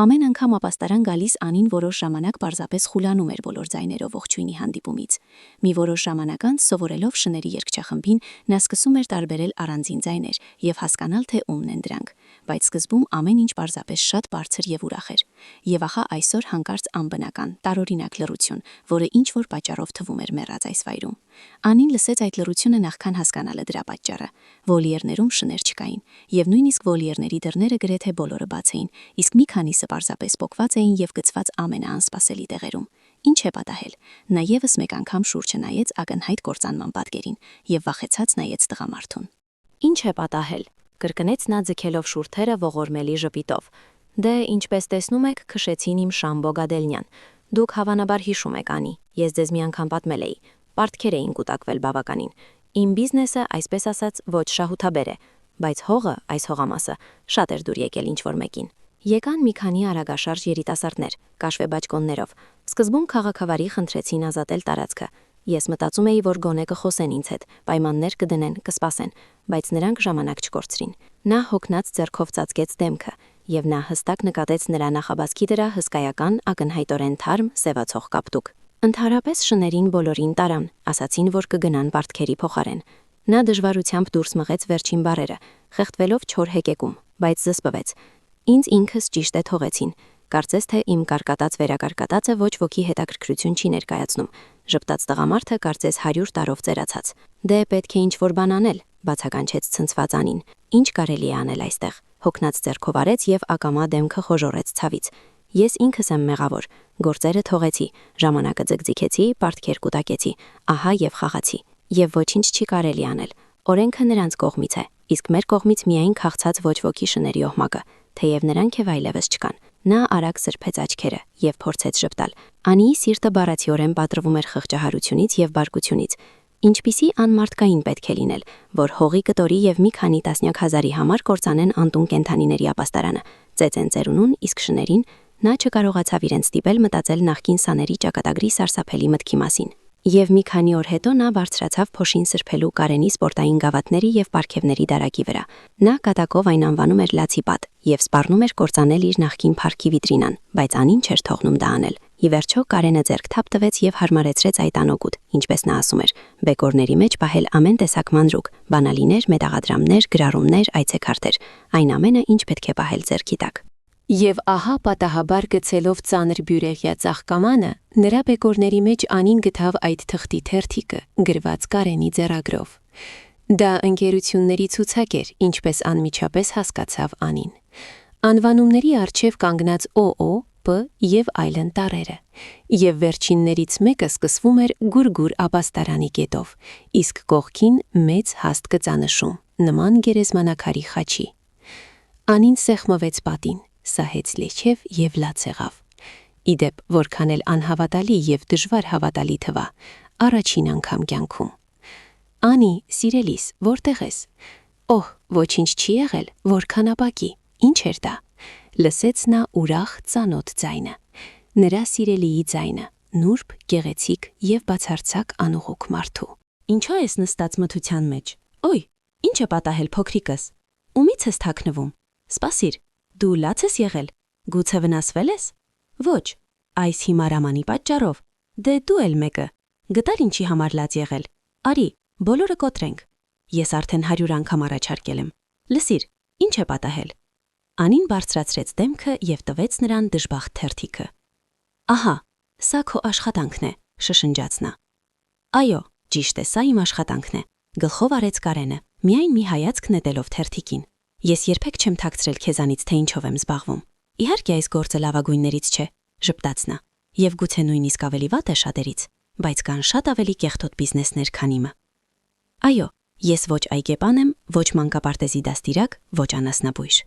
Ամեն անգամ ապաստարան գալիս Անին որոշ ժամանակ պարզապես խուլանում էր բոլոր ձայներով ողջույնի հանդիպումից։ Մի որոշ ժամանակ անց, սովորելով շների երգչախմբին, նա սկսում էր տարբերել առանձին ձայներ եւ հասկանալ, թե ումն են դրանք, բայց սկզբում ամեն ինչ պարզապես շատ բարձր եւ ուրախ էր։ Եվ ահա այսօր հանկարծ անբնական, տարօրինակ լռություն, որը ինչ որ պատճառով թվում էր մեռած այս վայրում։ Անին լսեց այդ լռությունը նախքան հասկանալը դրա պատճառը։ Վոլիերներում շներ չկային, եւ նույնիսկ վոլիերների դռները գրեթե բոլորը բաց էին, իսկ մի քանիսը պարզապես պոկված էին եւ գծված ամենաանսպասելի տեղերում։ Ինչ է պատահել։ Նա եւս մեկ անգամ շուրջը նայեց ակնհայտ կործանման պատկերին եւ վախեցած նայեց տղամարդուն։ Ինչ է պատահել, կրկնեց նա ձգելով շուրթերը ողորմելի ժպիտով։ Դե, ինչպես տեսնում եք, քշեցին իմ Շամբո Գադելնյան։ Դուք հավանաբար հիշում եք, Անի, ես ձեզ մի անգամ պատմել էի, պարտքեր էին կուտակվել բավականին։ Իմ բիզնեսը, այսպես ասած, ոչ շահութաբեր է, բայց հողը, այս հողամասը, շատ էր դուր եկել ինչ-որ մեկին։ Եկան մի քանի արագաշարժ երիտասարդներ, կաշվե բաճկոններով։ Սկզբում քաղաքավարի խնդրեցին ազատել տարածքը։ Ես մտածում էի, որ գոնե կխոսեն ինձ հետ, պայմաններ կդնեն, կսպասեն, բայց նրանք ժամանակ չկորցրին։ Նա հոգնած ձեռքով ծածկեց դեմքը, եւ նա հստակ նկատեց նրա նախաբազկի վրա հսկայական ակնհայտորեն թարմ սևացող կապտուկ։ Ընդհանրապես շներին բոլորին տարան, ասացին, որ կգնան պարտքերի փոխարեն։ Նա դժվարությամբ դուրս մղեց վերջին բառերը, խեղդվելով չոր հեկեկում, բայց զսպվեց։ Ինձ ինքս ճիշտ է թողեցին։ Կարծես թե իմ կարկատած վերակարկատածը ոչ ոքի հետաքրքրություն չի ներկայացնում։ Ժպտաց տղամարդը կարծես 100 տարով ծերացած։ Դե պետք է ինչ-որ բան անել, բացականչեց ցնցված Անին։ Ինչ կարելի է անել այստեղ։ Հոգնած ձեռքով արեց եւ ակամա դեմքը խոժորեց ցավից։ Ես ինքս եմ մեղավոր, գործերը թողեցի, ժամանակը ձգձիքեցի, պարտքեր կուտակեցի, ահա եւ խաղացի։ Եվ ոչինչ չի կարելի անել։ Օրենքը նրանց կողմից է, իսկ մեր կողմից միայն քաղցած ոչ ոքի շների օհմակը, թեև նրանք եւ այլևս չկան։ Նա արագ սրբեց աչքերը եւ փորձեց ժպտալ։ Անիի սիրտը բառացիորեն պատրվում էր խղճահարությունից եւ բարկությունից։ Ինչպիսի անմարդկային պետք է լինել, որ հողի կտորի եւ մի քանի տասնյակ հազարի համար կործանեն անտուն կենդանիների ապաստարանը, ծեծեն ծերունուն, իսկ շներին նա չկարողացավ իրեն ստիպել մտածել նախկին սաների ճակատագրի սարսափելի մտքի մասին։ Եվ մի քանի օր հետո նա բարձրացավ փոշին սրբելու Կարենի սպորտային գավաթների եւ պարգևների դարակի վրա։ Նա կատակով այն անվանում էր լացի պատ եւ սպառնում էր կործանել իր նախկին փառքի վիտրինան, բայց Անին չէր թողնում դա անել։ Ի վերջո Կարենը ձեռք թափ տվեց եւ հարմարեցրեց այդ անօգուտ, ինչպես նա ասում էր, բեկորների մեջ պահել ամեն տեսակ մանրուկ, բանալիներ, մետաղադրամներ, գրառումներ, այցեքարտեր, այն ամենը, ինչ պետք է պահել ձեռքի տակ։ Եվ ահա պատահաբար գցելով ծանր բյուրեղյա ծաղկամանը, նրա բեկորների մեջ Անին գտավ այդ թղթի թերթիկը, գրված Կարենի ձեռագրով։ Դա ընկերությունների ցուցակ էր, ինչպես անմիջապես հասկացավ Անին։ Անվանումների առջև կանգնած ՕՕ, П եւ այլն տառերը։ Եվ վերջիններից մեկը սկսվում էր գուրգուր ապաստարանի կետով, իսկ կողքին մեծ հաստ գծանշում, նման գերեզմանակարի խաչի։ Անին սեղմվեց պատին, սահեց լեչև եւ լաց եղավ։ Իդեպ, որքան էլ անհավատալի եւ դժվար հավատալի թվա, առաջին անգամ կյանքում։ Անի, սիրելիս, որտեղ ես։ Օհ, ոչինչ չի եղել, որքան ապակի, ինչ էր դա։ Լսեց նա ուրախ ծանոթ ձայնը։ Նրա սիրելիի ձայնը, նուրբ, գեղեցիկ եւ բացարձակ անուղուկ մարդու։ Ինչո՞ւ ես նստած մթության մեջ։ Օй, ինչ է պատահել փոքրիկս։ Ումից ես թաքնվում։ Սպասիր, դու լաց ես եղել։ Գուցե վնասվել ես։ Ոչ, այս հիմարամանի պատճառով։ Դե դու էլ մեկը։ Գտար ինչի համար լաց եղել։ Արի, բոլորը կոտրենք։ Ես արդեն 100 անգամ առաջարկել եմ։ Լսիր, ինչ է պատահել։ Անին բարձրացրեց դեմքը եւ տվեց նրան դժբախտ թերթիկը։ Ահա, սա քո աշխատանքն է, շշնջաց նա։ Այո, ճիշտ է, սա իմ աշխատանքն է, գլխով արեց Կարենը, միայն մի հայացք նետելով թերթիկին։ Ես երբեք չեմ թաքցրել քեզանից, թե ինչով եմ զբաղվում։ Իհարկե այս գործը լավագույններից չէ, ժպտաց նա։ Եվ գուցե նույնիսկ ավելի վատ է շատերից, բայց կան շատ ավելի կեղտոտ բիզնեսներ, քան իմը։ Այո, ես ոչ այգեպան եմ, ոչ մանկապարտեզի դաստիարակ, ոչ անասնաբույժ։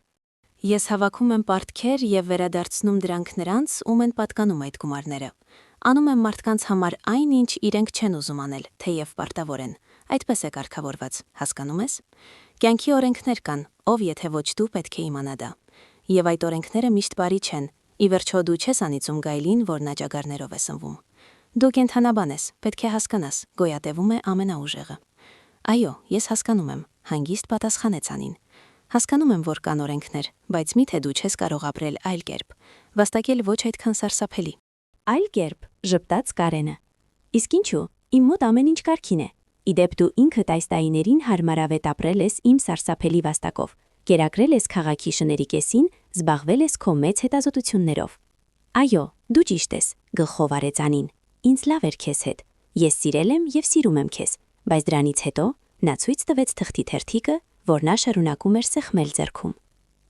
Ես հավաքում եմ պարտքեր եւ վերադարձնում դրանք նրանց, ում են պատկանում այդ գումարները։ Անում եմ մարդկանց համար այն, ինչ իրենք չեն ուզում անել, թեև պարտավոր են։ Այդպես է կարգավորված, հասկանում ես։ Կյանքի օրենքներ կան, ով եթե ոչ դու պետք է իմանա դա։ Եվ այդ օրենքները միշտ բարի չեն։ Ի վերջո դու չես անիծում գայլին, որ աճագարներով է սնվում։ Դու կենդանաբան ես, պետք է հասկանաս, գոյատևում է ամենաուժեղը։ Այո, ես հասկանում եմ, հանգիստ պատասխանեց Անին։ Հասկանում եմ, որ կան օրենքներ, բայց միթե դու չես կարող ապրել այլ կերպ, վաստակել ոչ այդքան սարսափելի։ Այլ կերպ, ժպտաց Կարենը։ Իսկ ինչու, իմ մոտ ամեն ինչ կարգին է։ Իդեպ դու ինքդ այս տարիներին հարմարավետ ապրել ես իմ սարսափելի վաստակով, կերակրել ես քաղաքի շների կեսին, զբաղվել ես քո մեծ հետազոտություններով։ Այո, դու ճիշտ ես, գլխով արեց Անին։ Ինձ լավ էր քեզ հետ։ Ես սիրել եմ եւ սիրում եմ քեզ, բայց դրանից հետո նա ցույց տվեց թղթի թերթիկը, որ նա շարունակում էր սեղմել ձեռքում։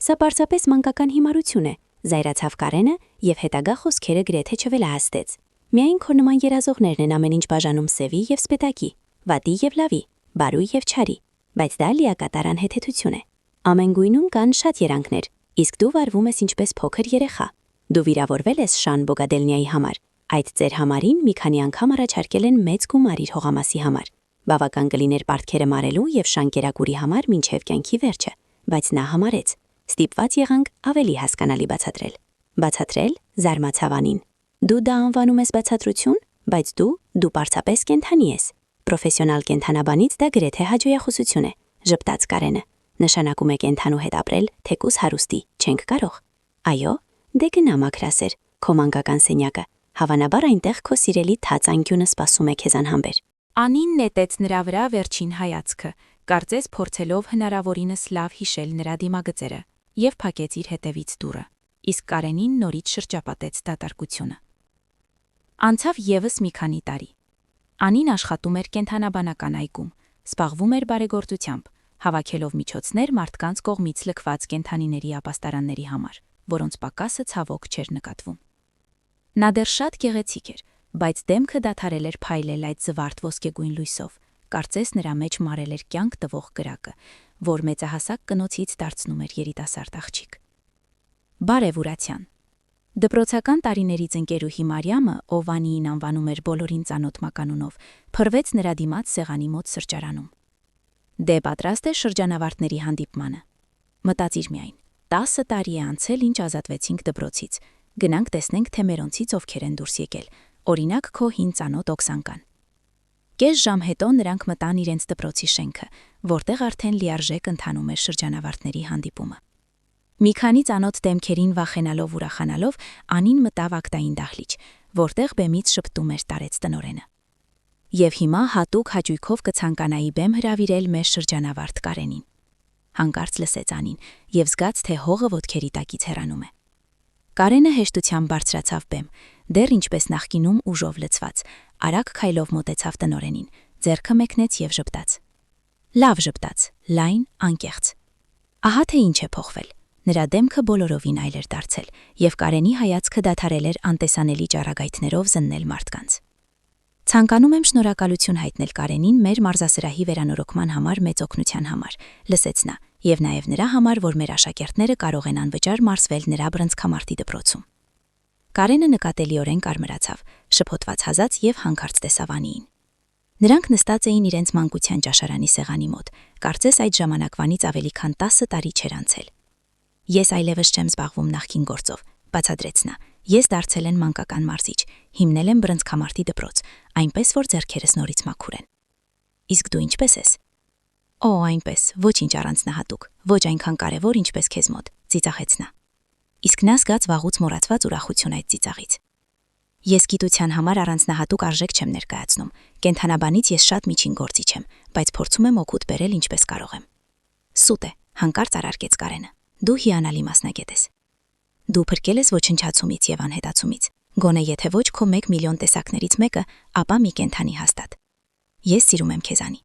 Սա պարզապես մանկական հիմարություն է, զայրացավ Կարենը եւ հետագա խոսքերը գրեթե չվելահաստեց։ Միայն քո նման երազողներն են ամեն ինչ բաժանում սևի եւ սպիտակի, վատի եւ լավի, բարու եւ չարի, բայց դա լիակատար անհեթեթություն է։ Ամեն գույնում կան շատ երանգներ, իսկ դու վարվում ես ինչպես փոքր երեխա։ Դու վիրավորվել ես Շան Բոգադելնիայի համար, այդ ձեր համարին մի քանի անգամ առաջարկել են մեծ գումար իր հողամասի համար։ Բավական կլիներ պարտքերը մարելու եւ Շան կերակուրի համար մինչեւ կյանքի վերջը, բայց նա համարեց։ Ստիպված եղանք ավելի հասկանալի բացատրել։ Բացատրել զարմացավ Անին։ Դու դա անվանում ես բացատրություն, բայց դու պարզապես կենդանի ես։ Պրոֆեսիոնալ կենդանաբանից դա գրեթե հաջողախոսություն է, ժպտաց Կարենը։ Նշանակում է կենդանու հետ ապրել թեկուզ հարուստի, չենք կարող։ Այո, դե գնա մաքրասեր, քո մանկական սենյակը, հավանաբար այնտեղ քո սիրելի թաց անկյունը սպասում է քեզ անհամբեր։ Անին նետեց նրա վրա վերջին հայացքը, կարծես փորձելով հնարավորինս լավ հիշել նրա դիմագծերը, եւ փակեց իր հետևից դուռը, իսկ Կարենին նորից շրջապատեց դատարկությունը։ Անցավ եւս մի քանի տարի։ Անին աշխատում էր կենդանաբանական այգում, զբաղվում էր բարեգործությամբ, հավաքելով միջոցներ մարդկանց կողմից լքված կենդանիների ապաստարանների համար, որոնց պակասը ցավոք չէր նկատվում։ Նա դեռ շատ գեղեցիկ էր, բայց դեմքը դադարել էր փայլել այդ զվարթ ոսկեգույն լույսով, կարծես նրա մեջ մարել էր կյանք տվող կրակը, որ մեծահասակ կնոցից դարձնում էր երիտասարդ աղջիկ։ Բարև Ուրացյան։ Դպրոցական տարիներից ընկերուհի Մարիամը, ով Անիին անվանում էր բոլորին ծանոթ մականունով, փռվեց նրա դիմաց սեղանի մոտ սրճարանում։ Դե պատրաստ է շրջանավարտների հանդիպմանը։ Մտածիր միայն, 10 տարի է անցել, ինչ ազատվեցինք դպրոցից։ Գնանք տեսնենք, թե մերոնցից ովքեր են դուրս եկել, օրինակ քո հին ծանոթ Օքսանկան։ Կես ժամ հետո նրանք մտան իրենց դպրոցի շենքը, որտեղ արդեն լիարժեք ընթանում էր շրջանավարտների հանդիպումը։ Մի քանի ծանոթ դեմքերին վախենալով ուրախանալով Անին մտավ ակտային դահլիճ, որտեղ բեմից շպտում էր տարեց տնօրենը։ Եվ հիմա հատուկ հաճույքով կցանկանայի բեմ հրավիրել մեր շրջանավարտ Կարենին։ Հանկարծ լսեց Անին եւ զգաց, թե հողը ոտքերի տակից հեռանում է։ Կարենը հեշտությամբ բարձրացավ բեմ, դեռ ինչպես նախկինում ուժով լցված, արագ քայլով մոտեցավ տնօրենին, ձեռքը մեկնեց եւ ժպտաց։ Լավ ժպտաց, լայն, անկեղծ։ Ահա թե ինչ է փոխվել։ Նրա դեմքը բոլորովին այլ էր դարձել, եւ Կարենի հայացքը դադարել էր անտեսանելի ճառագայթներով զննել մարդկանց։ Ցանկանում եմ շնորհակալություն հայտնել Կարենին մեր մարզասրահի վերանորոգման համար մեծ օգնության համար, լսեց նա, եւ նաեւ նրա համար, որ մեր աշակերտները կարող են անվճար մարզվել նրա բռնցքամարտի դպրոցում։ Կարենը նկատելիորեն կարմրացավ, շփոթված հազած եւ հանկարծ տեսավ Անիին։ Նրանք նստած էին իրենց մանկության ճաշարանի սեղանի մոտ, կարծես այդ ժամանակվանից ավելի քան 10 տարի չէր անցել։ Ես այլևս չեմ զբաղվում նախկին գործով, բացատրեց նա։ Ես դարձել եմ մանկական մարզիչ, հիմնել եմ բռնցքամարտի դպրոց, այնպես որ ձեռքերս նորից մաքուր են։ Իսկ դու ինչպես ես։ Օ, այնպես, ոչինչ առանձնահատուկ, ոչ այնքան կարևոր, ինչպես քեզ մոտ, ծիծաղեց նա։ Իսկ նա զգաց վաղուց մոռացված ուրախություն այդ ծիծաղից։ Ես գիտության համար առանձնահատուկ արժեք չեմ ներկայացնում, կենդանաբանից ես շատ միջին գործիչ եմ, բայց փորձում եմ օգուտ բերել ինչպես կարող եմ։ Սուտ է, հանկարծ առարկեց Կարենը։ Դու հիանալի մասնագետ ես։ Դու փրկել ես ոչնչացումից եւ անհետացումից, գոնե եթե ոչ քո 1 միլիոն տեսակներից մեկը, ապա մի կենդանի հաստատ։ Ես սիրում եմ քեզ Անի։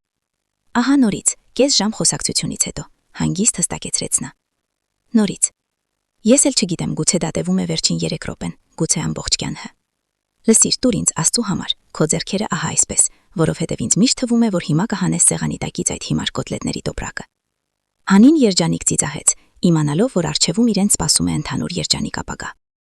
Ահա նորից, կես ժամ խոսակցությունից հետո, հանգիստ հստակեցրեց նա։ Նորից։ Ես էլ չգիտեմ, գուցե դա տևում է վերջին 3 րոպեն, գուցե ամբողջ կյանքը։ Լսիր, տուր ինձ Աստծու համար, քո ձեռքերը ահա այսպես, որովհետև ինձ միշտ թվում է, որ հիմա կհանես սեղանի տակից այդ հիմար կոտլետների տոպրակը։ Անին երջանիկ ծիծաղեց, իմանալով, որ առջևում իրեն սպասում է ընդհանուր երջանիկ ապագա։